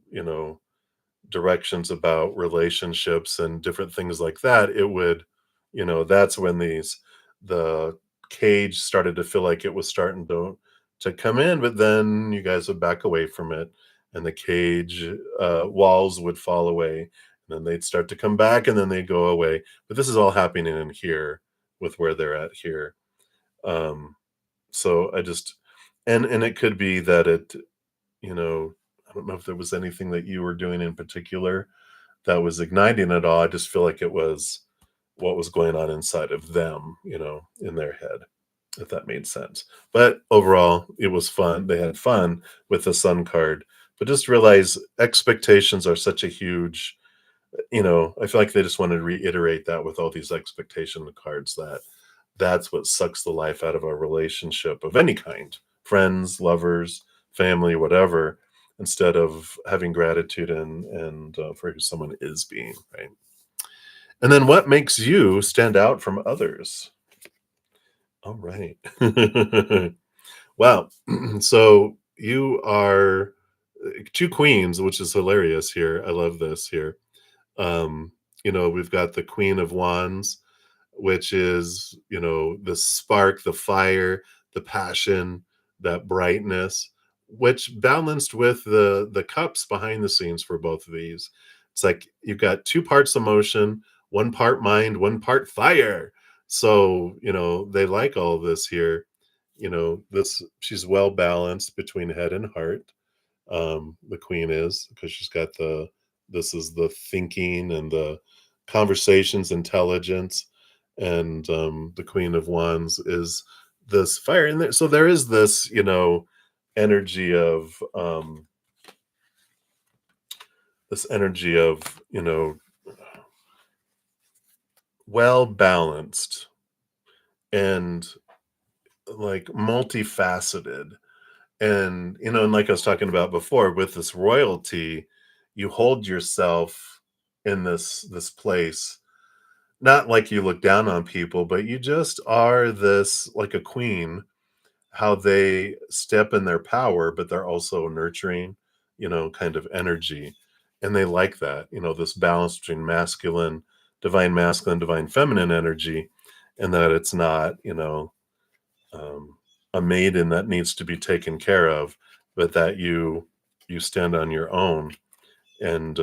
directions about relationships and different things like that, it would, that's when the cage started to feel like it was starting to come in, but then you guys would back away from it, and the cage walls would fall away, and then they'd start to come back, and then they'd go away. But this is all happening in here with where they're at here. Um, so I just, and it could be that you know, I don't know if there was anything that you were doing in particular that was igniting it all. I just feel like it was what was going on inside of them, in their head, if that made sense. But overall, it was fun. They had fun with the sun card. But just realize expectations are such a huge, I feel like they just wanted to reiterate that with all these expectation cards, that that's what sucks the life out of a relationship of any kind, friends, lovers, family, whatever, instead of having gratitude and for who someone is being, right? And then what makes you stand out from others? All right. Wow. So you are two queens, which is hilarious here. I love this here. Um, we've got the Queen of Wands, which is, the spark, the fire, the passion, that brightness, which balanced with the cups behind the scenes for both of these. It's like you've got two parts emotion, one part mind, one part fire. So, they like all of this here. This she's well balanced between head and heart. The queen is, because she's got this is the thinking and the conversations intelligence, and the queen of wands is this fire in there. So there is this, energy of this energy of, well balanced and like multifaceted. And and like I was talking about before, with this royalty, you hold yourself in this place, not like you look down on people, but you just are this, like a queen, how they step in their power, but they're also nurturing, kind of energy. And they like that, this balance between masculine, divine feminine energy, and that it's not, um, a maiden that needs to be taken care of, but that you stand on your own, and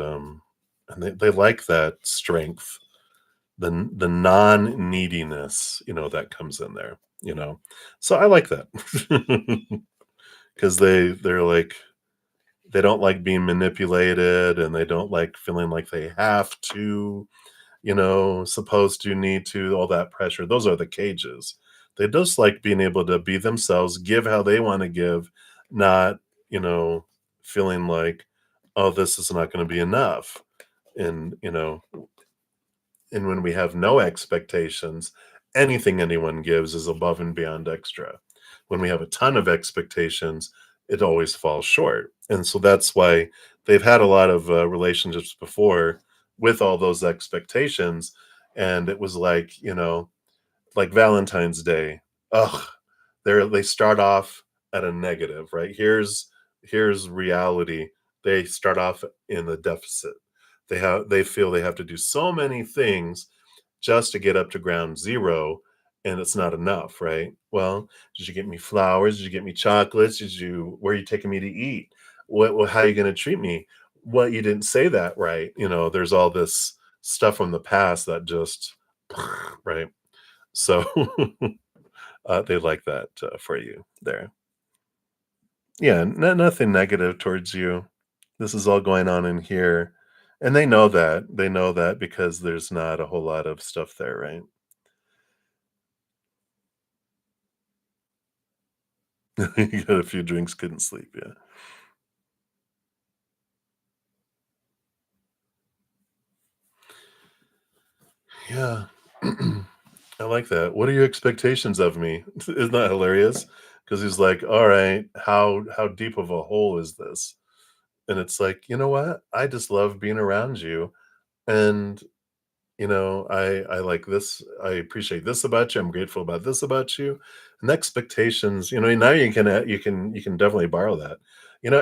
they like that strength, the non neediness, that comes in there, So I like that because they're like they don't like being manipulated, and they don't like feeling like they have to, supposed to, need to, all that pressure. Those are the cages. They just like being able to be themselves, give how they want to give, not, feeling like, oh, this is not going to be enough. And, and when we have no expectations, anything anyone gives is above and beyond extra. When we have a ton of expectations, it always falls short. And so that's why they've had a lot of relationships before with all those expectations. And it was like, like Valentine's Day. Ugh, they start off at a negative, right? Here's reality. They start off in the deficit. They feel they have to do so many things just to get up to ground zero, and it's not enough, right? Well, did you get me flowers? Did you get me chocolates? Where are you taking me to eat? How are you going to treat me? What, you didn't say that right? There's all this stuff from the past that just right. So they like that for you there. Yeah, nothing negative towards you. This is all going on in here. And they know that. They know that because there's not a whole lot of stuff there, right? You got a few drinks, couldn't sleep. Yeah. Yeah. I like that. What are your expectations of me? Isn't that hilarious? Because he's like, all right, how deep of a hole is this? And it's like, you know what? I just love being around you. And I like this. I appreciate this about you. I'm grateful about this about you. And expectations, now you can definitely borrow that.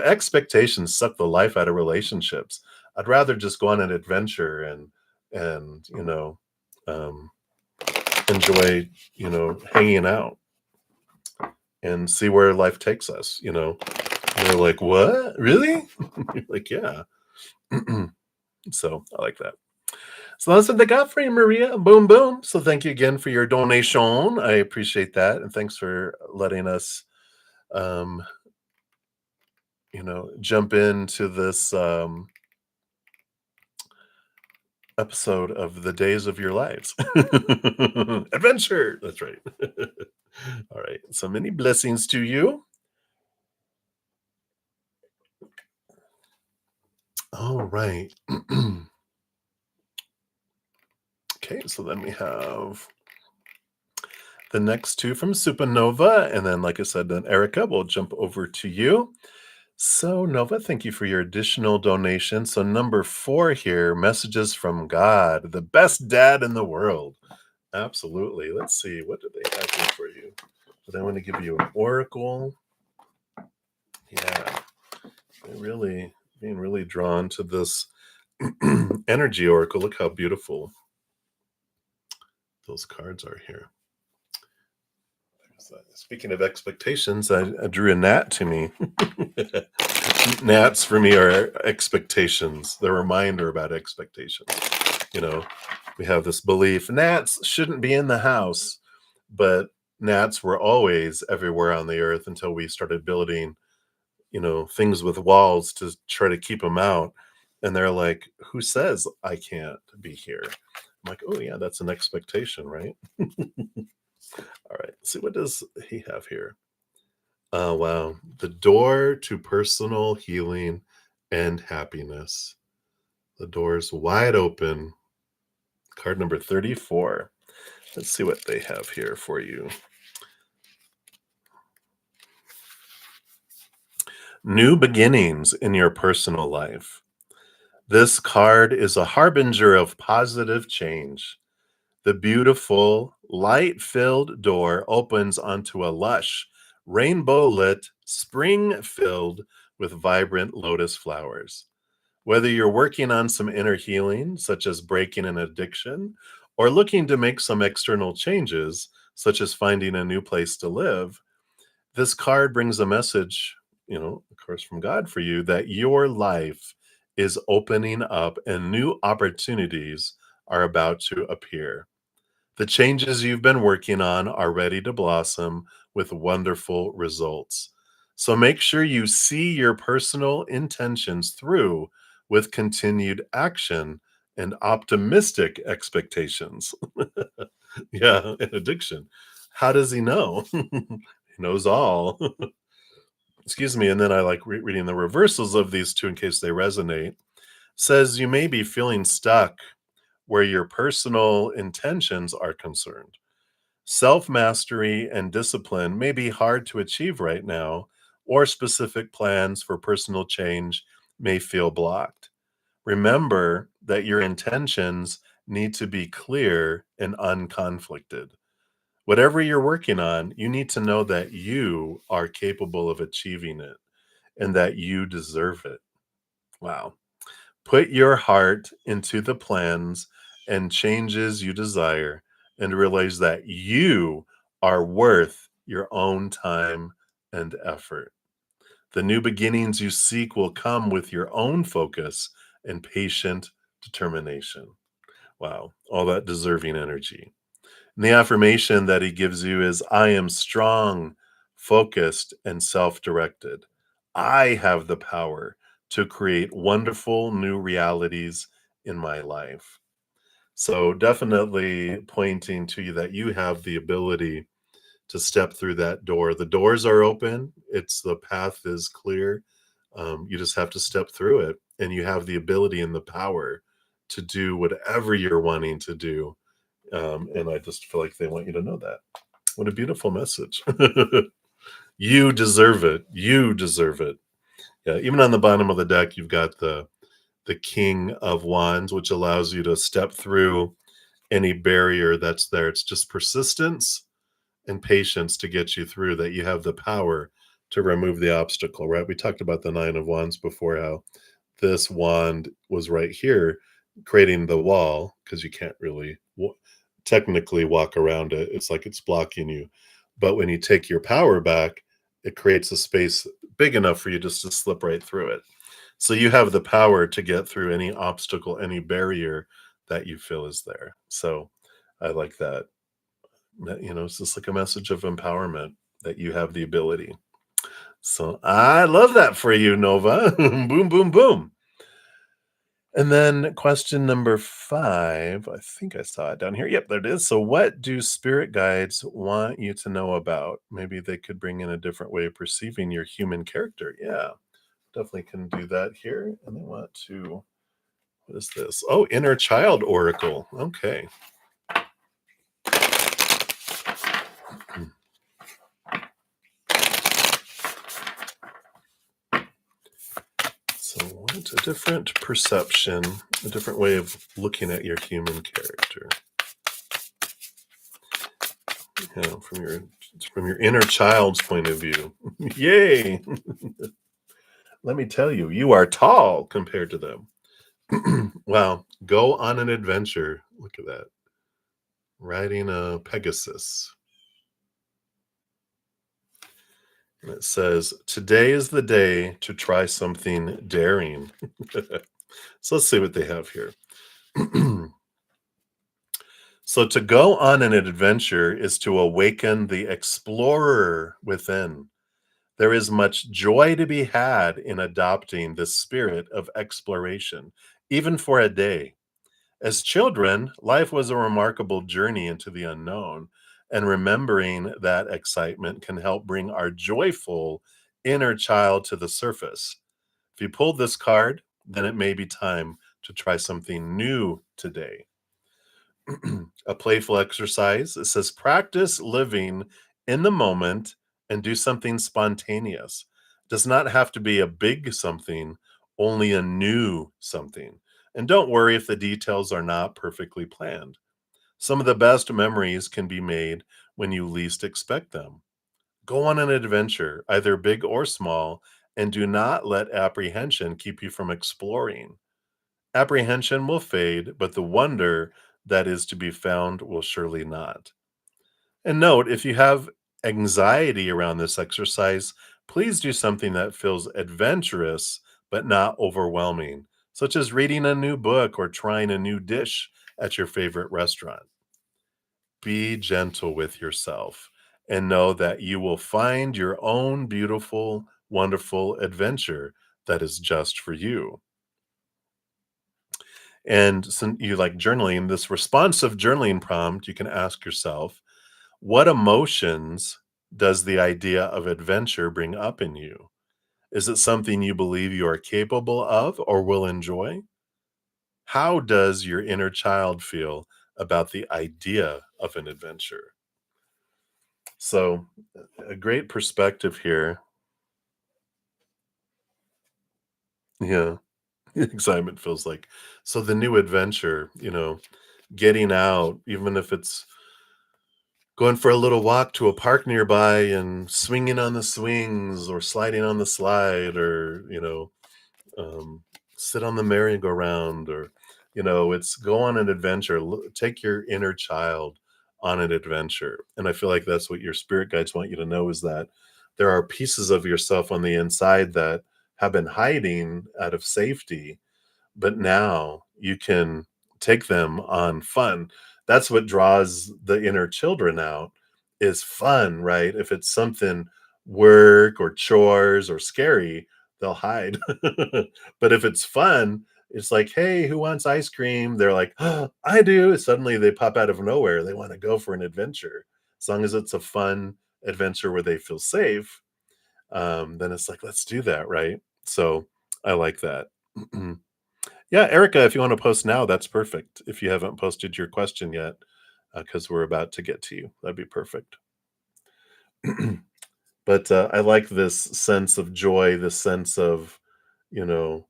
Expectations suck the life out of relationships. I'd rather just go on an adventure and um, enjoy hanging out and see where life takes us. And they're like, what? Really? You're like, yeah. So I like that. So that's what they got for you, Maria. Boom, boom. So thank you again for your donation. I appreciate that, and thanks for letting us, um, jump into this episode of the days of your lives. Adventure. That's right. All right. So many blessings to you. All right. Okay. So then we have the next two from Supernova, and then, like I said, then Erica will jump over to you. So, Nova, thank you for your additional donation. So, number 4 here, messages from God, the best dad in the world. Absolutely. Let's see. What do they have here for you? Do they want to give you an oracle? Yeah, they're really being really drawn to this energy oracle. Look how beautiful those cards are here. So, speaking of expectations, I drew a gnat to me. Gnats for me are expectations. They're a reminder about expectations. You know, we have this belief gnats shouldn't be in the house, but gnats were always everywhere on the earth until we started building, things with walls to try to keep them out. And they're like, who says I can't be here? I'm like, oh, yeah, that's an expectation, right? All right. See, what does he have here? Oh, wow. The door to personal healing and happiness. The door's wide open. Card number 34. Let's see what they have here for you. New beginnings in your personal life. This card is a harbinger of positive change. The beautiful, light filled door opens onto a lush, rainbow lit spring filled with vibrant lotus flowers. Whether you're working on some inner healing, such as breaking an addiction, or looking to make some external changes, such as finding a new place to live, this card brings a message, of course, from God for you that your life is opening up and new opportunities are about to appear. The changes you've been working on are ready to blossom with wonderful results. So make sure you see your personal intentions through with continued action and optimistic expectations. Yeah, an addiction. How does he know? He knows all. Excuse me. And then I like reading the reversals of these two in case they resonate. Says you may be feeling stuck where your personal intentions are concerned. Self mastery and discipline may be hard to achieve right now, or specific plans for personal change may feel blocked. Remember that your intentions need to be clear and unconflicted. Whatever you're working on, you need to know that you are capable of achieving it and that you deserve it. Wow. Put your heart into the plans and changes you desire and realize that you are worth your own time and effort. The new beginnings you seek will come with your own focus and patient determination. Wow, all that deserving energy. And the affirmation that he gives you is I am strong, focused, and self directed. I have the power to create wonderful new realities in my life. So, definitely pointing to you that you have the ability to step through that door. The doors are open, it's the path is clear. You just have to step through it, and you have the ability and the power to do whatever you're wanting to do, and I just feel like they want you to know that. What a beautiful message. You deserve it. You deserve it. Yeah, even on the bottom of the deck, you've got the King of Wands, which allows you to step through any barrier that's there. It's just persistence and patience to get you through that. You have the power to remove the obstacle, right? We talked about the Nine of Wands before, how this wand was right here creating the wall because you can't really technically walk around it. It's like it's blocking you. But when you take your power back, it creates a space big enough for you just to slip right through it. So you have the power to get through any obstacle, any barrier that you feel is there. So I like that. It's just like a message of empowerment that you have the ability. So I love that for you, Nova. Boom, boom, boom. And then question number 5, I think I saw it down here. Yep, there it is. So what do spirit guides want you to know about? Maybe they could bring in a different way of perceiving your human character. Yeah, definitely can do that here. And they want to, what is this? Oh, inner child oracle. Okay. So what a different perception, a different way of looking at your human character. From your inner child's point of view. Yay! Let me tell you, you are tall compared to them. Wow, go on an adventure. Look at that. Riding a Pegasus. And it says, today is the day to try something daring. So let's see what they have here. So to go on an adventure is to awaken the explorer within. There is much joy to be had in adopting the spirit of exploration, even for a day. As children, life was a remarkable journey into the unknown, and remembering that excitement can help bring our joyful inner child to the surface. If you pulled this card, then it may be time to try something new today. A playful exercise. It says practice living in the moment and do something spontaneous. Does not have to be a big something, only a new something. And don't worry if the details are not perfectly planned. Some of the best memories can be made when you least expect them. Go on an adventure, either big or small, and do not let apprehension keep you from exploring. Apprehension will fade, but the wonder that is to be found will surely not. And note, if you have anxiety around this exercise, please do something that feels adventurous but not overwhelming, such as reading a new book or trying a new dish at your favorite restaurant. Be gentle with yourself and know that you will find your own beautiful, wonderful adventure that is just for you. And since you like journaling, this responsive journaling prompt, you can ask yourself, what emotions does the idea of adventure bring up in you? Is it something you believe you are capable of or will enjoy? How does your inner child feel about the idea of an adventure? So, a great perspective here. Yeah, excitement feels like. So, the new adventure, getting out, even if it's going for a little walk to a park nearby and swinging on the swings or sliding on the slide or, um, sit on the merry-go-round or, it's go on an adventure. Take your inner child on an adventure. And I feel like that's what your spirit guides want you to know is that there are pieces of yourself on the inside that have been hiding out of safety, but now you can take them on fun. That's what draws the inner children out is fun, right? If it's something work or chores or scary, they'll hide. But if it's fun, it's like, "Hey, who wants ice cream?" They're like, "Oh, I do." Suddenly they pop out of nowhere. They want to go for an adventure. As long as it's a fun adventure where they feel safe, then it's like, let's do that, right? So I like that. Yeah, Erica, if you want to post now, that's perfect. If you haven't posted your question yet, because we're about to get to you, that'd be perfect. But I like this sense of joy, this sense of, you know,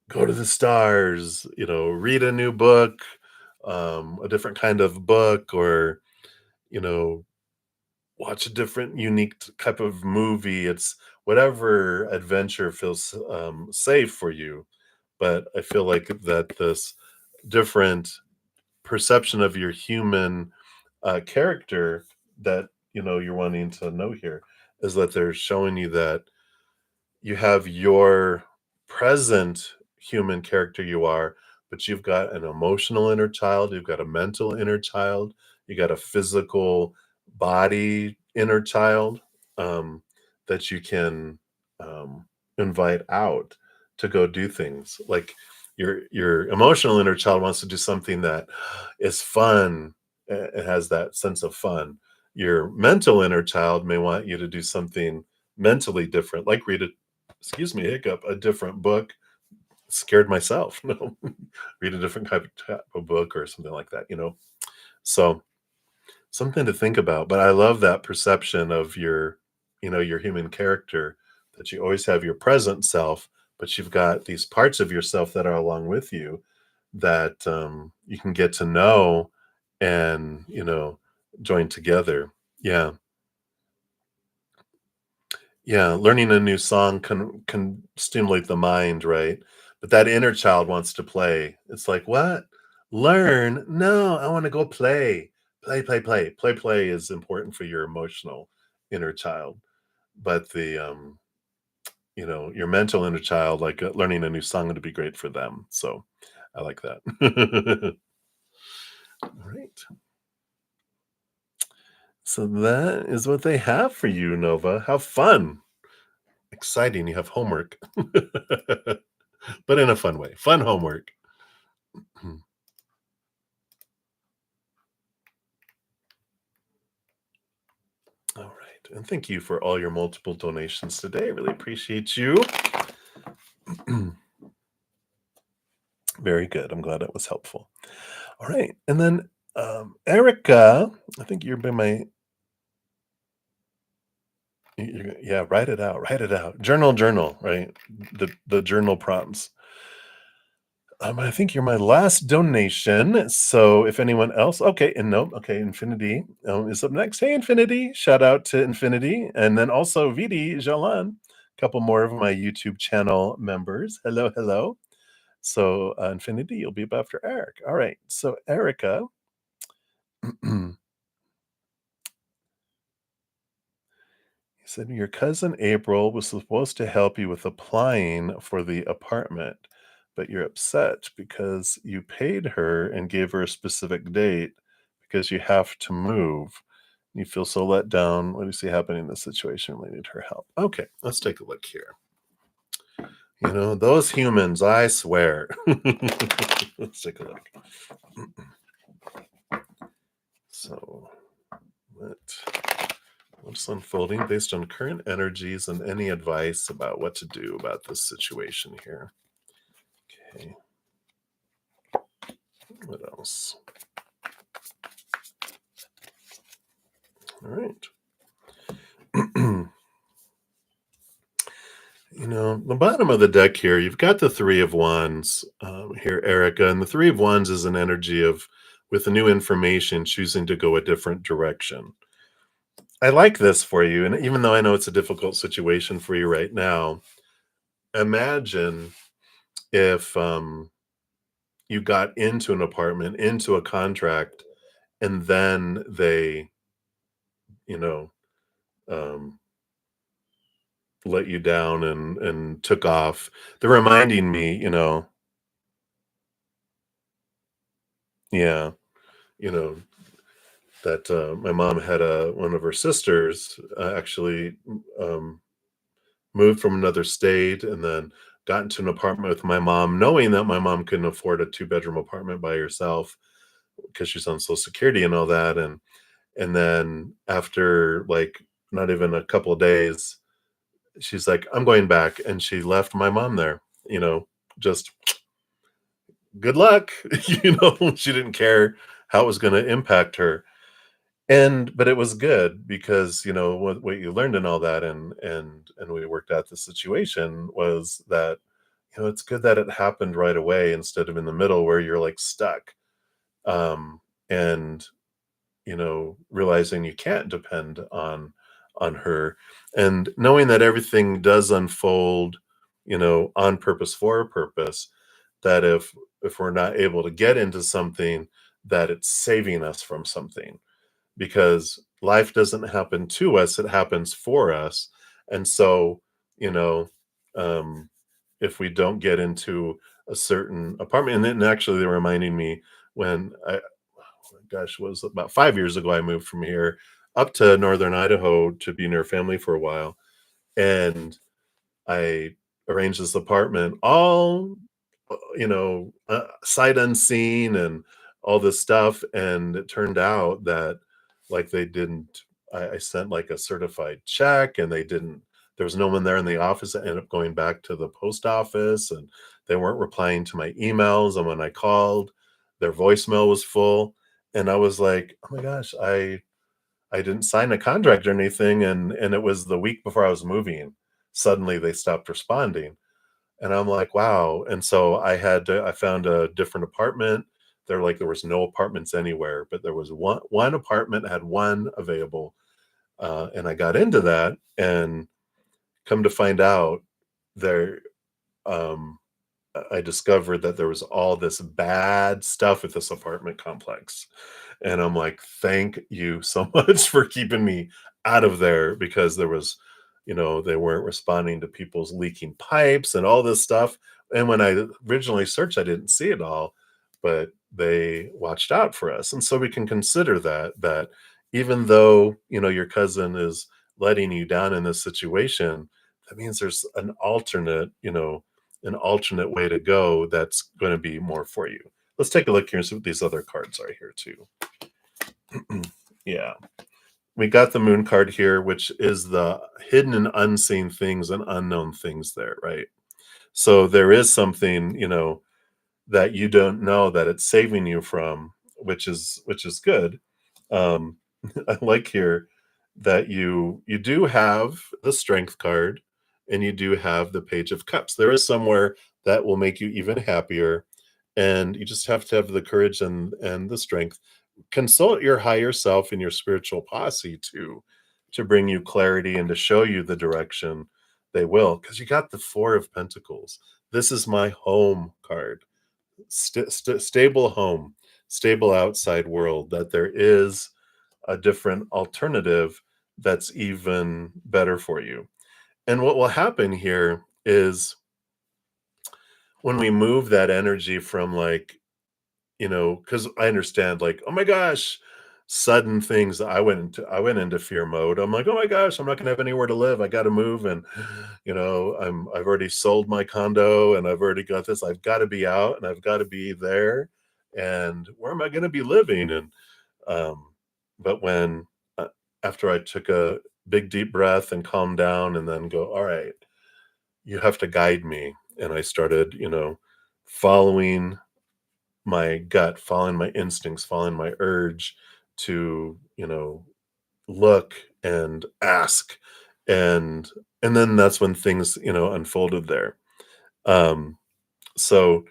go to the stars, read a new book, a different kind of book, or, you know, watch a different unique type of movie. It's whatever adventure feels safe for you. But I feel like that this different perception of your human character that you're wanting to know here is that they're showing you that you have your present human character you are, but you've got an emotional inner child, you've got a mental inner child, you got a physical body inner child, that you can invite out to go do things. Like your emotional inner child wants to do something that is fun. It has that sense of fun. Your mental inner child may want you to do something mentally different, like read a excuse me, hiccup, a different book. Scared myself. No, read a different type of book or something like that. So something to think about. But I love that perception of your human character, that you always have your present self, but you've got these parts of yourself that are along with you that you can get to know and join together. Yeah. Yeah, learning a new song can stimulate the mind, right? But that inner child wants to play. It's like, "What? Learn? No, I wanna go play. Play, play, play." Play is important for your emotional inner child, but your mental inner child, like, learning a new song would be great for them, so I like that. Alright. So that is what they have for you, Nova. How fun. Exciting, you have homework. But in a fun way. Fun homework. All right. And thank you for all your multiple donations today. I really appreciate you. Very good. I'm glad it was helpful. All right. And then Erica, I think you're been my yeah, write it out. Write it out. Journal, right? The journal prompts. I think you're my last donation. So if anyone else, okay, and no, okay, Infinity is up next. Hey, Infinity, shout out to Infinity, and then also Vidi Jalan, a couple more of my YouTube channel members. Hello, hello. So Infinity, you'll be up after Eric. All right. So Erica, he said your cousin April was supposed to help you with applying for the apartment, but you're upset because you paid her and gave her a specific date because you have to move. You feel so let down. What do you see happening in this situation? We need her help. Okay, let's take a look here. Those humans, I swear. Let's take a look. So, what's unfolding based on current energies and any advice about what to do about this situation here? Okay. What else? All right. The bottom of the deck here, you've got the Three of Wands here, Erica, and the Three of Wands is an energy of, with the new information, choosing to go a different direction. I like this for you, and even though I know it's a difficult situation for you right now, imagine if you got into an apartment, into a contract, and then they, you know, um, let you down and took off. They're reminding me, Yeah, you know, that my mom had one of her sisters actually um, moved from another state and then got into an apartment with my mom, knowing that my mom couldn't afford a two-bedroom apartment by herself because she's on Social Security and all that. And then after like not even a couple of days, she's like, "I'm going back," and she left my mom there. You know, just good luck. She didn't care how it was going to impact her. But it was good because, what you learned in all that and we worked out the situation was that, it's good that it happened right away instead of in the middle where you're, like, stuck, and, realizing you can't depend on her, and knowing that everything does unfold, on purpose for a purpose, that if we're not able to get into something, that it's saving us from something because life doesn't happen to us, it happens for us. And so, you know, um, if we don't get into a certain apartment, and then actually they're reminding me when oh my gosh, it was about 5 years ago, I moved from here up to northern Idaho to be near family for a while. And I arranged this apartment all, sight unseen and all this stuff, and it turned out that, like, they didn't I sent, like, a certified check, and they didn't there was no one there in the office. I ended up going back to the post office, and they weren't replying to my emails, and when I called, their voicemail was full, and I was like, "Oh my gosh, I didn't sign a contract or anything," and it was the week before I was moving. Suddenly, they stopped responding, and I'm like, "Wow," and so I found a different apartment. There was no apartments anywhere, but there was one apartment had one available, and I got into that, and come to find out, there, um I discovered that there was all this bad stuff with this apartment complex. And I'm like, thank you so much for keeping me out of there because they weren't responding to people's leaking pipes and all this stuff. And when I originally searched, I didn't see it all, but they watched out for us. And so we can consider that even though, your cousin is letting you down in this situation, that means there's an alternate way to go that's going to be more for you. Let's take a look here and see what these other cards are here too. Yeah. We got the moon card here, which is the hidden and unseen things and unknown things there, right? So there is something, that you don't know that it's saving you from, which is good. Um, I like here that you do have the strength card and you do have the page of cups. There is somewhere that will make you even happier, and you just have to have the courage and the strength. Consult your higher self and your spiritual posse to bring you clarity and to show you the direction they will, because you got the Four of Pentacles. This is my home card. Stable home, stable outside world, that there is a different alternative that's even better for you. And what will happen here is when we move that energy from, like, because I understand, like, oh my gosh, sudden things. I went into fear mode. I'm like, oh my gosh, I'm not gonna have anywhere to live. I gotta move. And I've already sold my condo and I've already got this. I've got to be out and I've got to be there. And where am I gonna be living? And um, but when after I took a big deep breath and calmed down and then go, all right, you have to guide me. And I started, following my gut, following my instincts, following my urge to, look and ask. And and then that's when things, unfolded there. Um, so,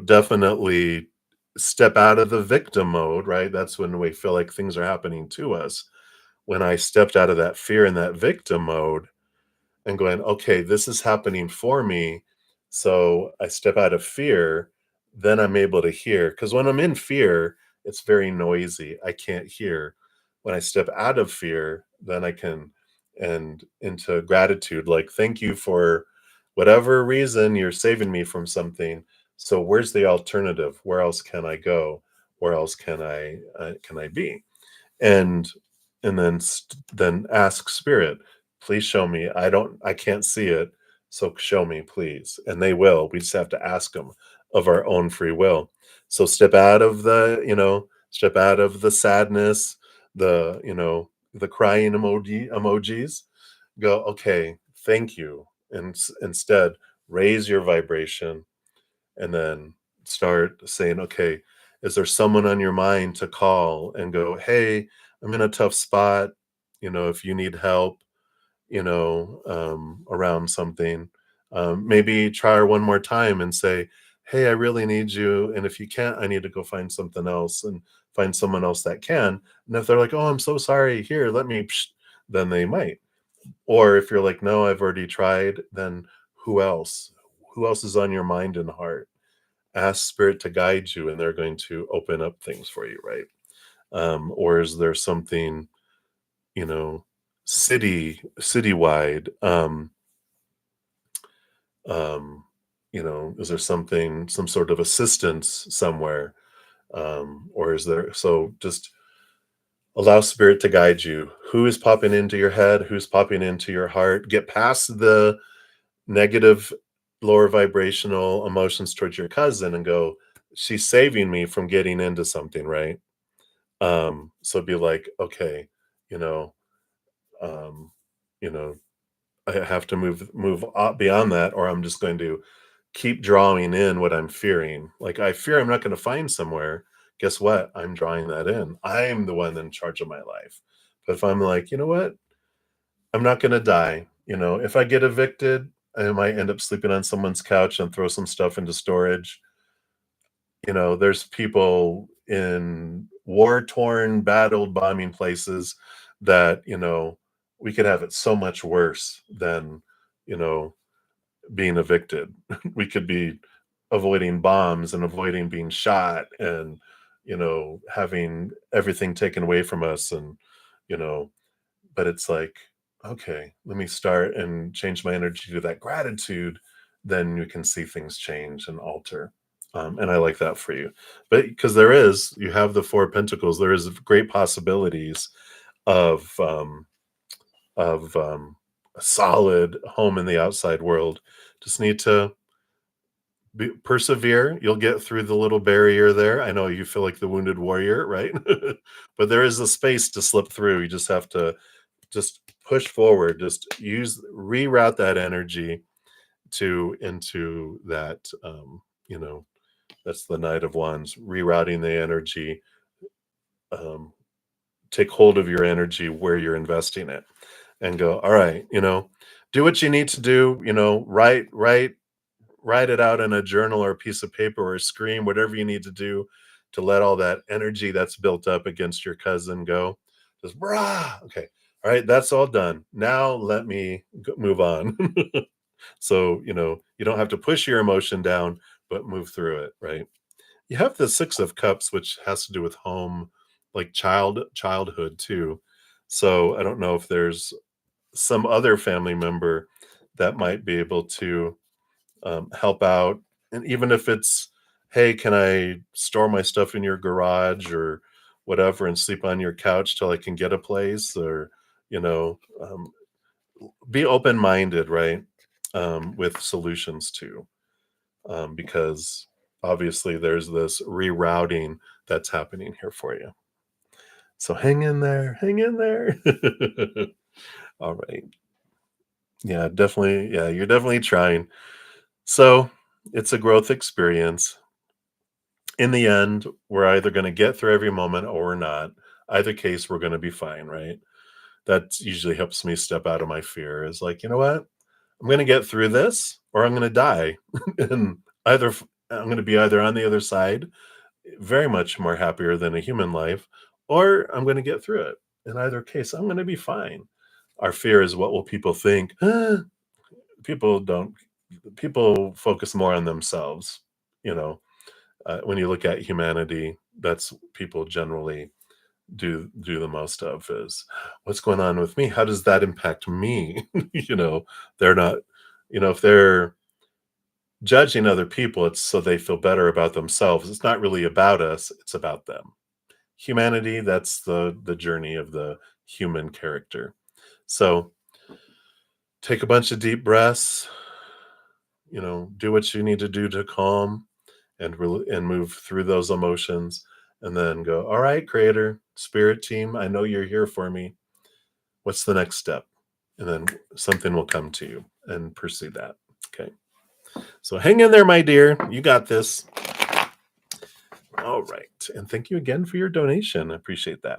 definitely step out of the victim mode, right? That's when we feel like things are happening to us. When I stepped out of that fear and that victim mode and going, okay, this is happening for me. So I step out of fear, then I'm able to hear. Because when I'm in fear, it's very noisy. I can't hear. When I step out of fear, then I can, and into gratitude, like, thank you for whatever reason you're saving me from something. So where's the alternative? Where else can I go? where else can I be? And then then ask spirit, please show me. I can't see it, so show me, please. And they will. We just have to ask them of our own free will. So step out of step out of the sadness, the crying emojis. Go, okay, thank you. And instead raise your vibration, and then start saying, okay, is there someone on your mind to call and go, hey, I'm in a tough spot, if you need help, around something. Maybe try her one more time and say, hey, I really need you, and if you can't, I need to go find something else, and find someone else that can. And if they're like, oh, I'm so sorry, here, let me then they might. Or if you're like, no, I've already tried, then who else is on your mind and heart? Ask spirit to guide you, and they're going to open up things for you, right? Or is there something, you know citywide, is there some sort of assistance somewhere? Or is there, so just allow spirit to guide you. Who is popping into your head? Who's popping into your heart? Get past the negative, lower vibrational emotions towards your cousin and go, she's saving me from getting into something, right? So be like, okay, you know, um, you know, I have to move beyond that, or I'm just going to keep drawing in what I'm fearing. Like, I fear I'm not going to find somewhere. Guess what? I'm drawing that in. I'm the one in charge of my life. But if I'm like, you know what? I'm not going to die. If I get evicted, I might end up sleeping on someone's couch and throw some stuff into storage. There's people in war-torn, battled, bombing places that, we could have it so much worse than, you know, being evicted. We could be avoiding bombs and avoiding being shot and, having everything taken away from us, and, you know, but it's like, okay, let me start and change my energy to that gratitude. Then you can see things change and alter. And I like that for you. But because you have the Four of Pentacles, there is great possibilities of a solid home in the outside world. Just need to persevere. You'll get through the little barrier there. I know you feel like the wounded warrior, right? But there is a space to slip through. You just have to just push forward. Just reroute that energy to into that. You know, that's the Knight of Wands, rerouting the energy. Um, Take hold of your energy where you're investing it, and go, all right, do what you need to do. Write it out in a journal or a piece of paper or a screen, whatever you need to do to let all that energy that's built up against your cousin go. Just brah. Okay. All right, that's all done. Now let me move on. So, you don't have to push your emotion down, but move through it, right? You have the Six of Cups, which has to do with home, like childhood too. So I don't know if there's some other family member that might be able to help out. And even if it's, hey, can I store my stuff in your garage or whatever and sleep on your couch till I can get a place? Or, you know, um, be open minded, right? With solutions too, because obviously there's this rerouting that's happening here for you. So hang in there, hang in there. All right. Yeah, definitely. Yeah, you're definitely trying. So it's a growth experience. In the end, we're either going to get through every moment or we're not. Either case, we're going to be fine, right? That usually helps me step out of my fear. Is like, you know what? I'm going to get through this or I'm going to die. And I'm going to be either on the other side, very much more happier than a human life, or I'm going to get through it. In either case, I'm going to be fine. Our fear is, what will people think? People don't, people focus more on themselves, you know. When you look at humanity, that's people generally do the most of, is what's going on with me? How does that impact me? They're not, if they're judging other people, it's so they feel better about themselves. It's not really about us, it's about them. Humanity, that's the journey of the human character. So take a bunch of deep breaths, do what you need to do to calm and move through those emotions, and then go, all right, creator, spirit team, I know you're here for me. What's the next step? And then something will come to you and pursue that. Okay. So hang in there, my dear. You got this. All right. And thank you again for your donation. I appreciate that.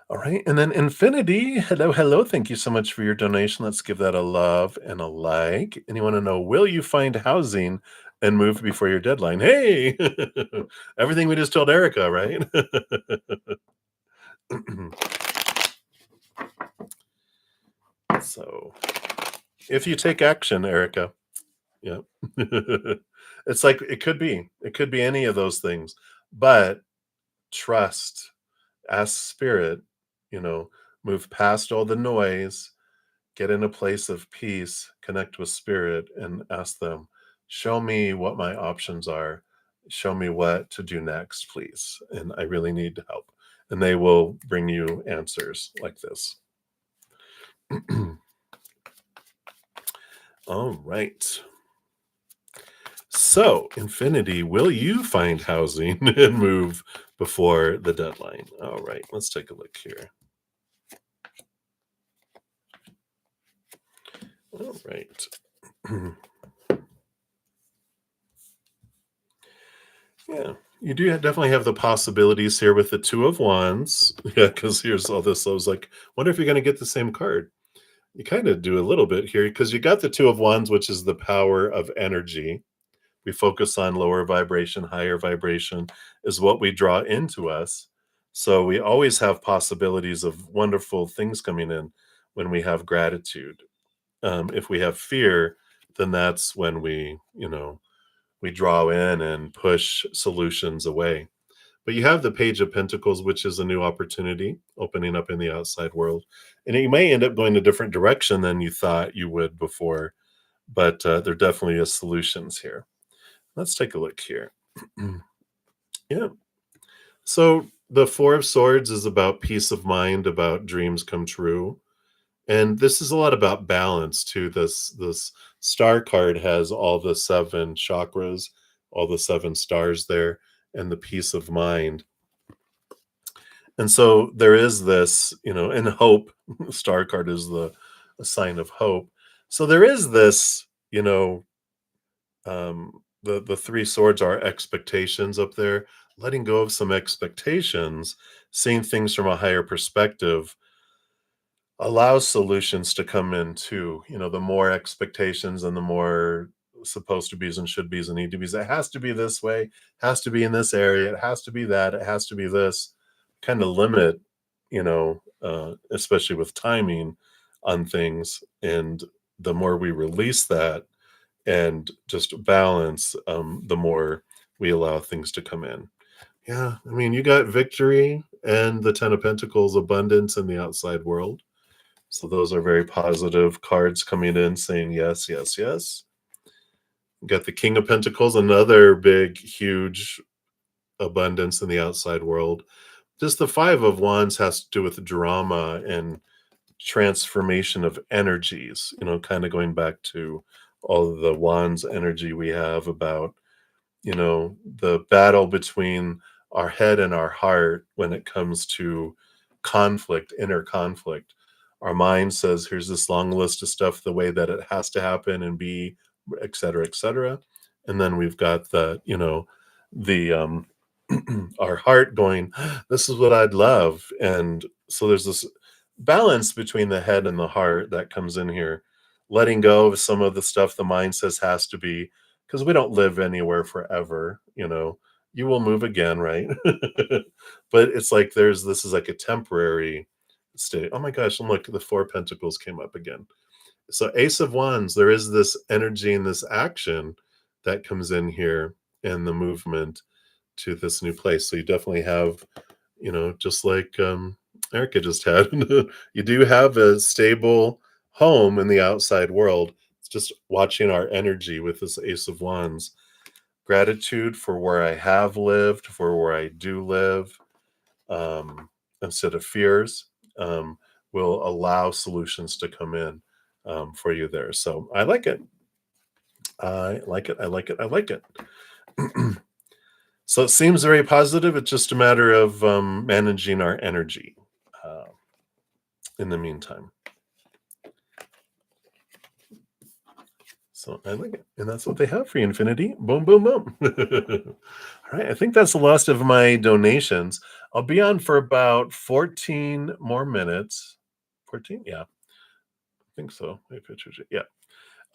All right. And then Infinity. Hello, hello. Thank you so much for your donation. Let's give that a love and a like. And you want to know, will you find housing and move before your deadline? Hey, everything we just told Erica, right? So if you take action, Erica, yeah. It's like it could be any of those things, but trust, ask spirit, you know, move past all the noise, get in a place of peace, connect with spirit, and ask them, show me what my options are. Show me what to do next, please. And I really need help. And they will bring you answers like this. All right. So, Infinity, will you find housing and move before the deadline? All right, let's take a look here. All right. Yeah, you do definitely have the possibilities here with the Two of Wands. Yeah, because here's all this. I was like, wonder if you're going to get the same card. You kind of do a little bit here because you got the Two of Wands, which is the power of energy. We focus on lower vibration, higher vibration is what we draw into us. So we always have possibilities of wonderful things coming in when we have gratitude. If we have fear, then that's when we draw in and push solutions away. But you have the Page of Pentacles, which is a new opportunity opening up in the outside world. And you may end up going a different direction than you thought you would before, but there definitely is solutions here. Let's take a look here. Yeah. So the Four of Swords is about peace of mind, about dreams come true. And this is a lot about balance too. This star card has all the seven chakras, all the seven stars there, and the peace of mind. And so there is this, and hope. Star card is the a sign of hope. So there is this, the three swords are expectations up there. Letting go of some expectations, seeing things from a higher perspective allows solutions to come in too. The more expectations and the more supposed to be's and should be's and need to be's. It has to be this way, has to be in this area, it has to be that, it has to be this. Kind of limit, especially with timing on things. And the more we release that and just balance, the more we allow things to come in. Yeah, I mean, you got victory and the Ten of Pentacles, abundance in the outside world. So those are very positive cards coming in saying yes, yes, yes. Got the King of Pentacles, another big, huge abundance in the outside world. Just the Five of Wands has to do with drama and transformation of energies, kind of going back to all of the Wands energy we have about, the battle between our head and our heart when it comes to conflict, inner conflict. Our mind says, here's this long list of stuff, the way that it has to happen and be, et cetera, et cetera. And then we've got the our heart going, this is what I'd love. And so there's this balance between the head and the heart that comes in here, letting go of some of the stuff the mind says has to be, because we don't live anywhere forever. You will move again, right? But it's like this is like a temporary state. Oh my gosh, and look, the Four Pentacles came up again. So Ace of Wands, there is this energy and this action that comes in here, and the movement to this new place. So you definitely have, just like Erica just had, you do have a stable home in the outside world. It's just watching our energy with this Ace of Wands. Gratitude for where I have lived, for where I do live, um, instead of fears, will allow solutions to come in for you there. So I like it. I like it. I like it. I like it. So it seems very positive. It's just a matter of managing our energy uh, in the meantime. So I like it. And that's what they have for you, Infinity. Boom, boom, boom. All right. I think that's the last of my donations. I'll be on for about 14 more minutes. 14? Yeah, I think so. Yeah.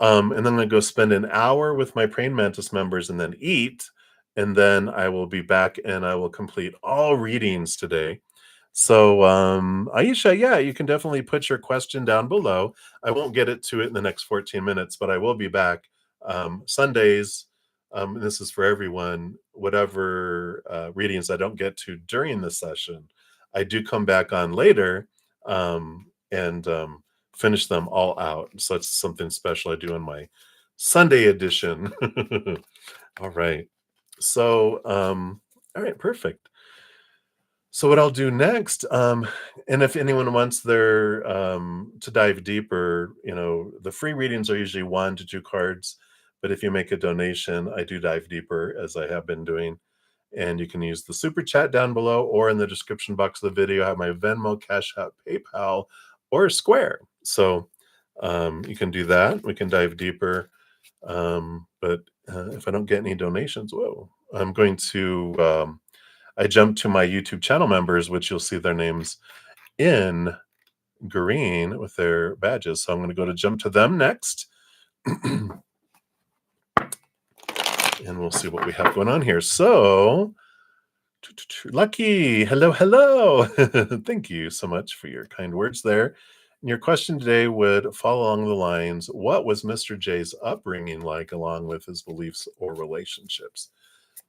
And then I'm going to go spend an hour with my Praying Mantis members and then eat. And then I will be back and I will complete all readings today. So, Aisha, yeah, you can definitely put your question down below. I won't get it to it in the next 14 minutes, but I will be back Sundays. And this is for everyone. Whatever readings I don't get to during the session, I do come back on later and finish them all out. So it's something special I do in my Sunday edition. All right. So, all right, perfect. So what I'll do next, and if anyone wants their to dive deeper, the free readings are usually 1 to 2 cards, but if you make a donation, I do dive deeper as I have been doing. And you can use the super chat down below or in the description box of the video. I have my Venmo, Cash App, PayPal, or Square. So you can do that. We can dive deeper. But if I don't get any donations, I'm going to. I jumped to my YouTube channel members, which you'll see their names in green with their badges. So I'm going to go to jump to them next. And we'll see what we have going on here. So, Lucky, hello. Thank you so much for your kind words there. And your question today would fall along the lines, what was Mr. J's upbringing like along with his beliefs or relationships?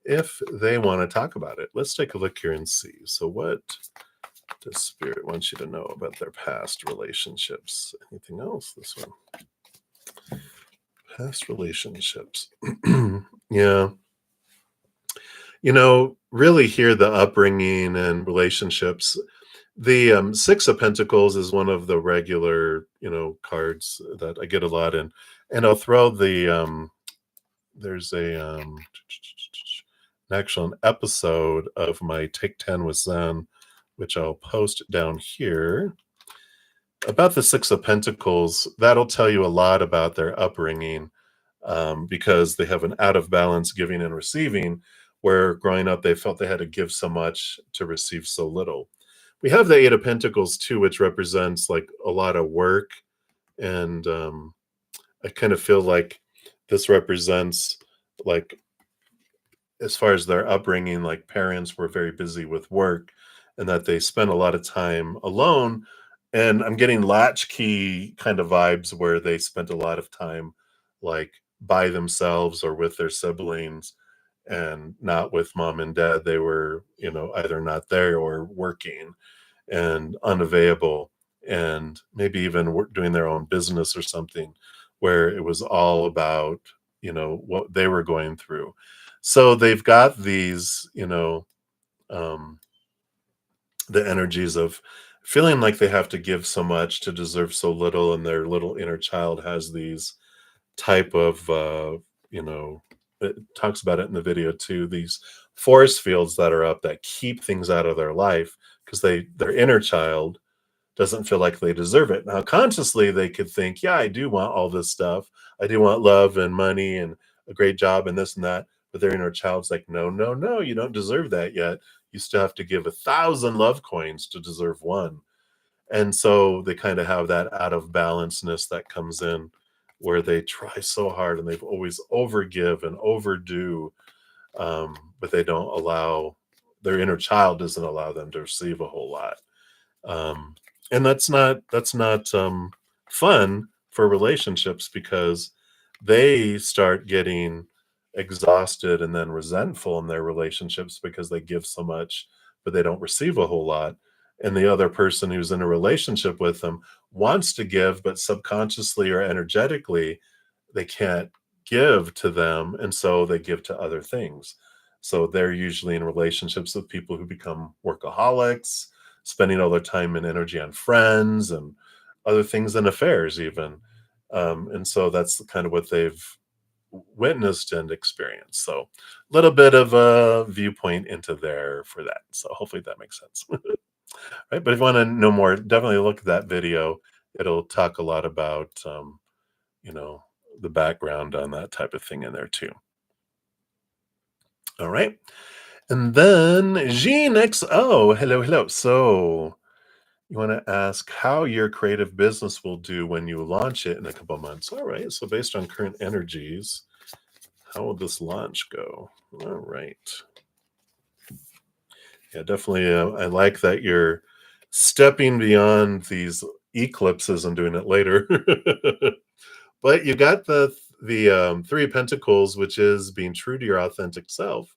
If they want to talk about it, let's take a look here and see. So what does Spirit want you to know about their past relationships? Anything else? This one. Past relationships. Yeah. Really here, the upbringing and relationships. The 6 of Pentacles is one of the regular, cards that I get a lot in. And I'll throw the, there's an actual episode of my Take 10 with Zen, which I'll post down here, about the 6 of Pentacles. That'll tell you a lot about their upbringing, because they have an out of balance giving and receiving, where growing up they felt they had to give so much to receive so little. We have the 8 of Pentacles too, which represents like a lot of work. And I kind of feel like this represents, like, as far as their upbringing, like parents were very busy with work and that they spent a lot of time alone. And I'm getting latchkey kind of vibes where they spent a lot of time like by themselves or with their siblings and not with mom and dad. They were, either not there or working and unavailable, and maybe even doing their own business or something, where it was all about, what they were going through. So they've got these, um, the energies of feeling like they have to give so much to deserve so little, and their little inner child has these type of, it talks about it in the video too, these force fields that are up that keep things out of their life because their inner child doesn't feel like they deserve it. Now, consciously, they could think, yeah, I do want all this stuff. I do want love and money and a great job and this and that. But their inner child's like, no, no, no, you don't deserve that yet. You still have to give 1,000 love coins to deserve one. And so they kind of have that out of balanceness that comes in, where they try so hard and they've always overgive and overdo, but they don't allow, their inner child doesn't allow them to receive a whole lot. And that's not fun for relationships, because they start getting exhausted and then resentful in their relationships because they give so much but they don't receive a whole lot. And the other person who's in a relationship with them wants to give, but subconsciously or energetically they can't give to them, and so they give to other things. So they're usually in relationships with people who become workaholics, spending all their time and energy on friends and other things and affairs even. And so that's kind of what they've witnessed and experienced. So a little bit of a viewpoint into there for that. So hopefully that makes sense. Right. But if you want to know more, definitely look at that video. It'll talk a lot about you know, the background on that type of thing in there too. All right. And then Jean XO, hello, hello. So you want to ask how your creative business will do when you launch it in a couple months. All right. So based on current energies, how will this launch go? All right. Yeah, definitely. I like that you're stepping beyond these eclipses and doing it later. But you got the Three of Pentacles, which is being true to your authentic self,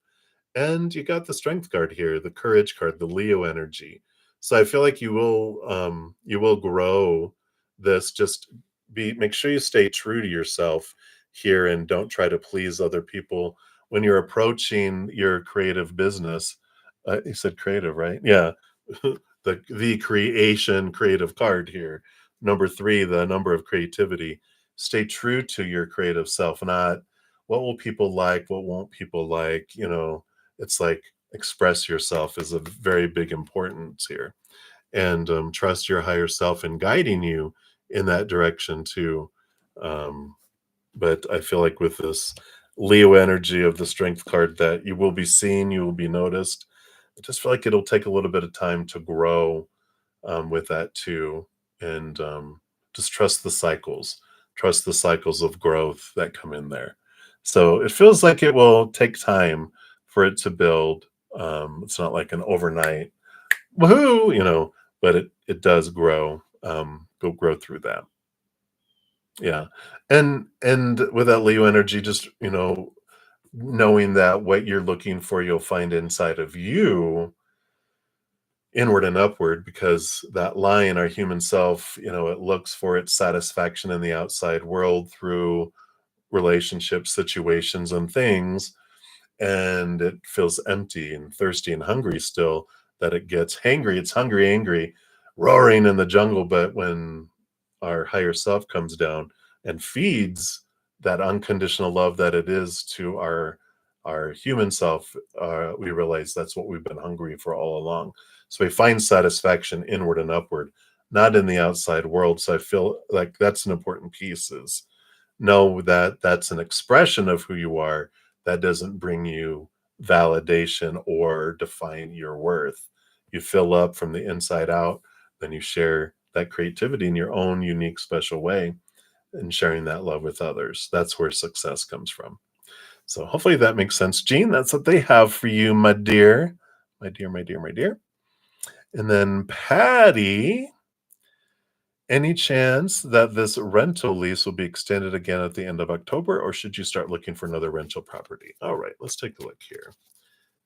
and you got the Strength card here, the Courage card, the Leo energy. So I feel like you will grow this. Just be make sure you stay true to yourself here and don't try to please other people when you're approaching your creative business. You said creative, right? Yeah. The creation creative card here. Number three, the number of creativity. Stay true to your creative self, not what will people like, what won't people like, it's like express yourself is a very big importance here, and trust your higher self in guiding you in that direction too. um, but I feel like with this Leo energy of the Strength card, that you will be seen, you will be noticed. I just feel like it'll take a little bit of time to grow with that too. And just trust the cycles of growth that come in there. So it feels like it will take time for it to build. It's not like an overnight woohoo, but it does grow. Go grow through that. Yeah. And with that Leo energy, just knowing that what you're looking for, you'll find inside of you, inward and upward, because that lion, our human self, it looks for its satisfaction in the outside world through relationships, situations, and things, and it feels empty and thirsty and hungry still, that it gets hangry. It's hungry, angry, roaring in the jungle. But when our higher self comes down and feeds that unconditional love that it is to our human self, we realize that's what we've been hungry for all along. So we find satisfaction inward and upward, not in the outside world. So I feel like that's an important piece, is know that that's an expression of who you are. That doesn't bring you validation or define your worth. You fill up from the inside out, then you share that creativity in your own unique, special way, and sharing that love with others. That's where success comes from. So hopefully that makes sense. Jean, that's what they have for you, my dear. My dear, my dear, my dear. And then Patty, any chance that this rental lease will be extended again at the end of October, or should you start looking for another rental property? All right, let's take a look here.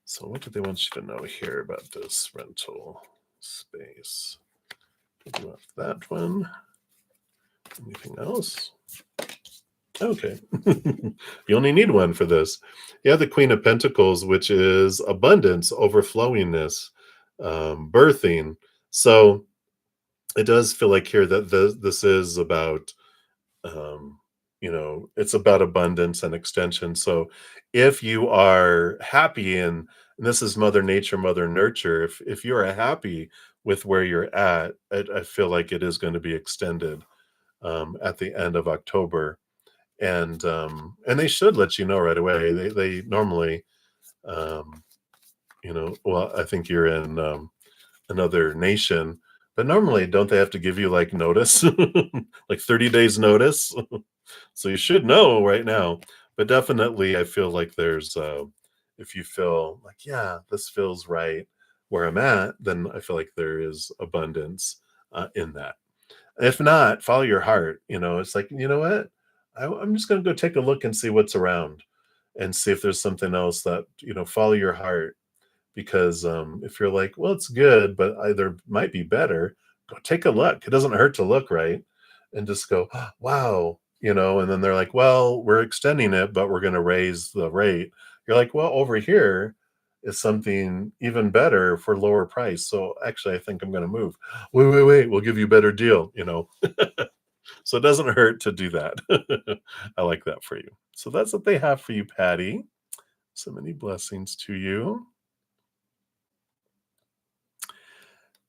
So what do they want you to know here about this rental space? Do you want that one? Anything else? Okay. You only need one for this. Yeah, the Queen of Pentacles, which is abundance, overflowingness, birthing. So it does feel like here that this is about, it's about abundance and extension. So if you are happy and this is Mother Nature, Mother Nurture, if you are happy with where you're at, I feel like it is going to be extended at the end of October. And they should let you know right away. They normally, um, well, I think you're in another nation, but normally don't they have to give you like notice, like 30 days notice? So you should know right now. But definitely, I feel like there's, if you feel like, yeah, this feels right where I'm at, then I feel like there is abundance in that. If not, follow your heart. It's like, you know what? I'm just going to go take a look and see what's around and see if there's something else that, follow your heart. Because if you're like, well, it's good, but either might be better, go take a look. It doesn't hurt to look, right? And just go, "Oh, wow, And then they're like, well, we're extending it, but we're going to raise the rate. You're like, well, over here is something even better for lower price. So actually, I think I'm going to move. Wait, we'll give you a better deal. So it doesn't hurt to do that. I like that for you. So that's what they have for you, Patty. So many blessings to you.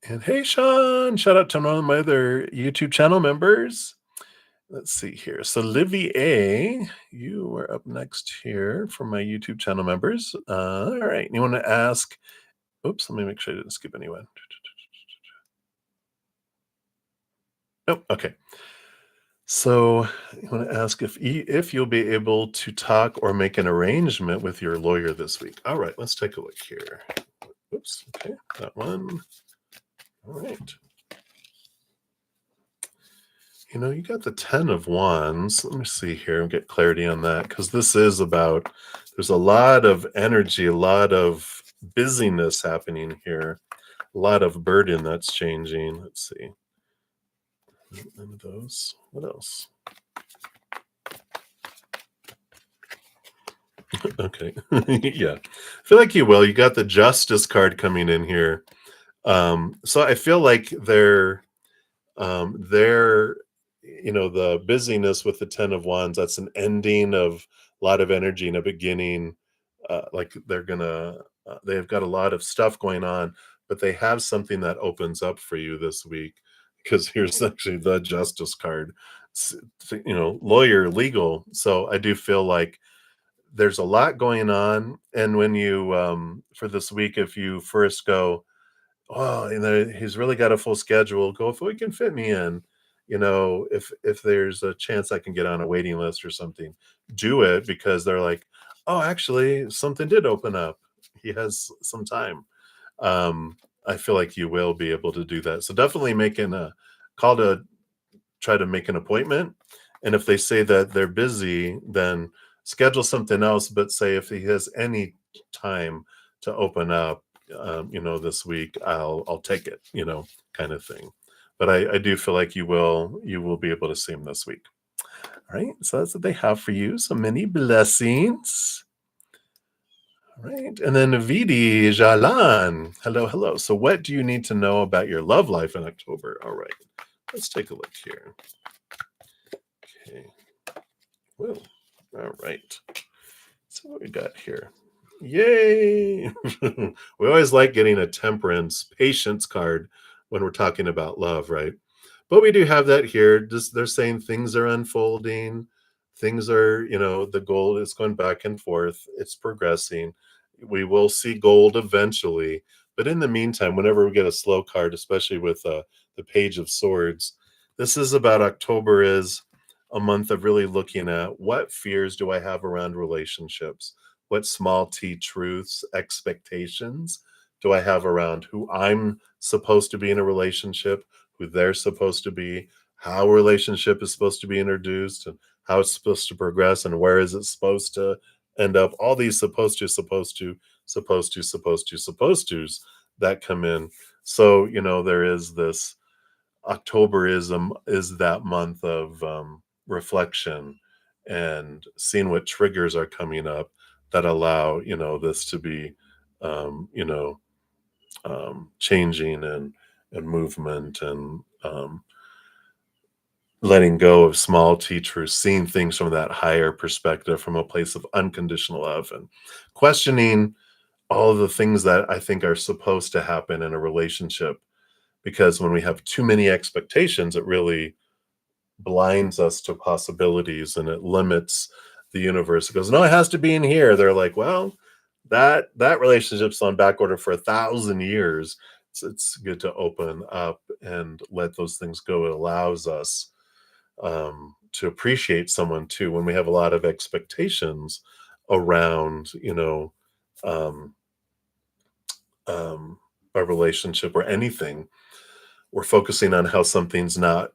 And hey, Sean, shout out to one of my other YouTube channel members. Let's see here. So Livy A, you are up next here for my YouTube channel members. All right. You want to ask? Oops, let me make sure I didn't skip anyone. Nope. Okay. So you want to ask if you'll be able to talk or make an arrangement with your lawyer this week. All right. Let's take a look here. Oops. Okay. That one. All right. You got the 10 of Wands. Let me see here and get clarity on that, because this is about, there's a lot of energy, a lot of busyness happening here, a lot of burden that's changing. Let's see. None of those. What else? Okay. Yeah. I feel like you will. You got the Justice card coming in here. So I feel like they're the busyness with the 10 of Wands, that's an ending of a lot of energy and a beginning. Like they've got a lot of stuff going on, but they have something that opens up for you this week, because here's actually the Justice card. Lawyer, legal. So I do feel like there's a lot going on. And when you for this week, if you first go, oh, he's really got a full schedule. Go, if we can fit me in, if there's a chance I can get on a waiting list or something, do it, because they're like, oh, actually, something did open up. He has some time. I feel like you will be able to do that. So definitely making a call to try to make an appointment. And if they say that they're busy, then schedule something else. But say if he has any time to open up, this week, I'll take it, kind of thing. But I do feel like you will be able to see him this week. All right. So that's what they have for you. So many blessings. All right. And then Vidi Jalan. Hello, hello. So what do you need to know about your love life in October? All right. Let's take a look here. Okay. Well, all right. So what we got here? Yay! We always like getting a temperance, patience card when we're talking about love, right? But we do have that here. Just they're saying things are unfolding, things are, the gold is going back and forth, it's progressing. We will see gold eventually, but in the meantime, whenever we get a slow card, especially with the Page of Swords, this is about October is a month of really looking at what fears do I have around relationships, what small t truths, expectations do I have around who I'm supposed to be in a relationship, who they're supposed to be, how a relationship is supposed to be introduced, and how it's supposed to progress, and where is it supposed to end up. All these supposed to's that come in. So, there is this Octoberism is that month of reflection and seeing what triggers are coming up that allow this to be changing and movement and letting go of small teachers, seeing things from that higher perspective, from a place of unconditional love, and questioning all of the things that I think are supposed to happen in a relationship. Because when we have too many expectations, it really blinds us to possibilities and it limits the universe. It goes, no, it has to be in here. They're like, well, that relationship's on back order for 1,000 years. So it's good to open up and let those things go. It allows us to appreciate someone too when we have a lot of expectations around, um, a relationship or anything. We're focusing on how something's not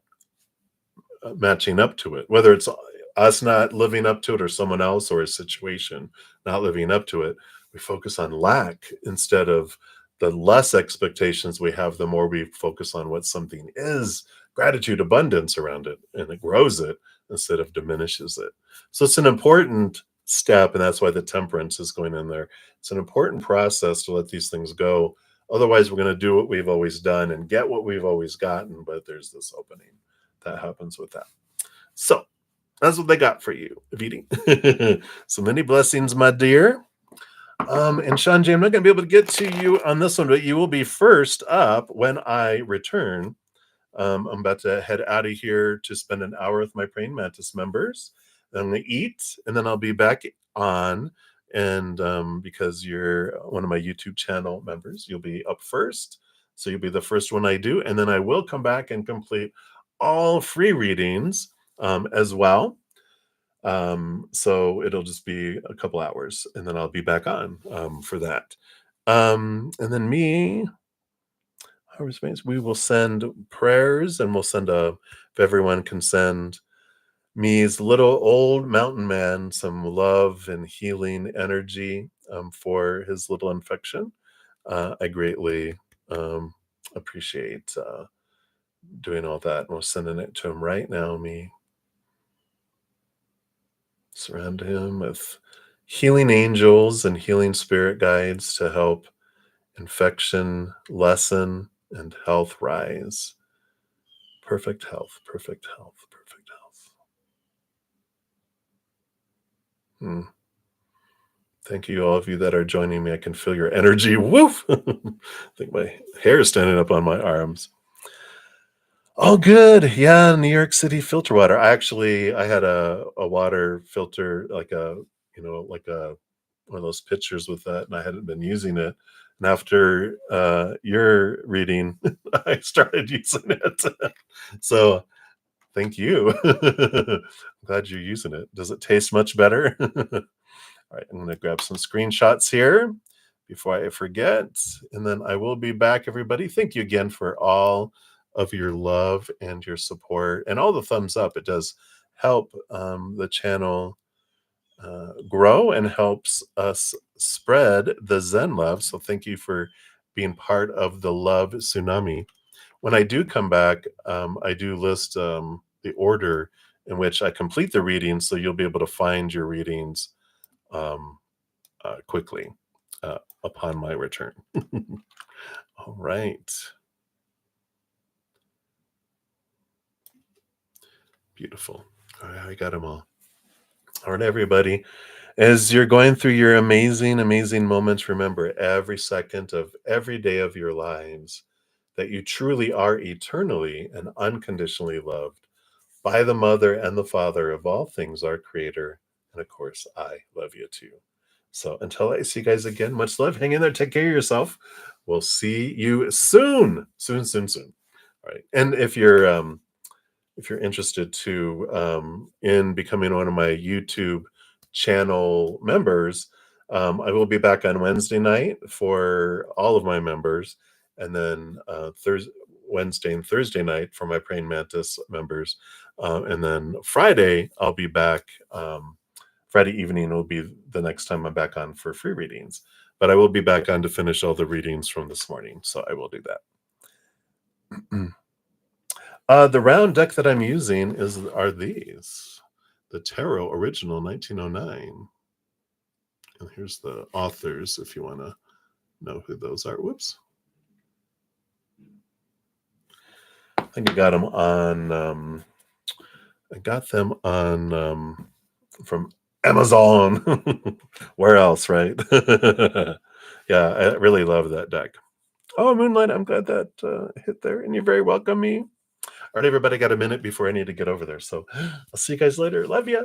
matching up to it, whether it's us not living up to it or someone else or a situation not living up to it. We focus on lack instead of the less expectations we have, the more we focus on what something is, gratitude, abundance around it, and it grows it. instead of diminishes it. So it's an important step, and that's why the temperance is going in there. It's an important process to let these things go. Otherwise, we're going to do what we've always done and get what we've always gotten, but there's this opening that happens with that. So that's what they got for you, Viti. So many blessings, my dear. And Sean J, I'm not going to be able to get to you on this one, but you will be first up when I return. I'm about to head out of here to spend an hour with my Praying Mantis members. I'm going to eat, and then I'll be back on. And because you're one of my YouTube channel members, you'll be up first. So you'll be the first one I do. And then I will come back and complete all free readings as well. So it'll just be a couple hours, and then I'll be back on for that. And then we will send prayers, and we'll send if everyone can send me's little old mountain man some love and healing energy for his little infection. I greatly appreciate doing all that. We're sending it to him right now, me. Surround him with healing angels and healing spirit guides to help infection lessen and health rise. Perfect health, perfect health, perfect health. Thank you, all of you that are joining me. I can feel your energy. Woof! I think my hair is standing up on my arms. Oh, good. Yeah, New York City filter water. I had a water filter, like one of those pitchers with that, and I hadn't been using it. And after your reading, I started using it. So thank you. I'm glad you're using it. Does it taste much better? All right, I'm going to grab some screenshots here before I forget. And then I will be back, everybody. Thank you again for all of your love and your support and all the thumbs up. It does help the channel grow and helps us spread the Zen love. So thank you for being part of the love tsunami. When I do come back, I do list the order in which I complete the readings, so you'll be able to find your readings quickly upon my return. All right. Beautiful. All right, I got them all. All right, everybody. As you're going through your amazing, amazing moments, remember every second of every day of your lives that you truly are eternally and unconditionally loved by the Mother and the Father of all things, our Creator. And of course, I love you too. So until I see you guys again, much love. Hang in there. Take care of yourself. We'll see you soon. Soon, soon, soon. All right. And if you're interested to in becoming one of my YouTube channel members, I will be back on Wednesday night for all of my members, and then Wednesday and Thursday night for my Praying Mantis members, and then Friday I'll be back. Friday evening will be the next time I'm back on for free readings, but I will be back on to finish all the readings from this morning, so I will do that. The round deck that I'm using are these. The Tarot Original 1909. And here's the authors if you want to know who those are. Whoops. I think I got them on from Amazon. Where else, right? Yeah, I really love that deck. Oh, Moonlight, I'm glad that hit there, and you're very welcome, me. All right, everybody, got a minute before I need to get over there. So I'll see you guys later. Love ya.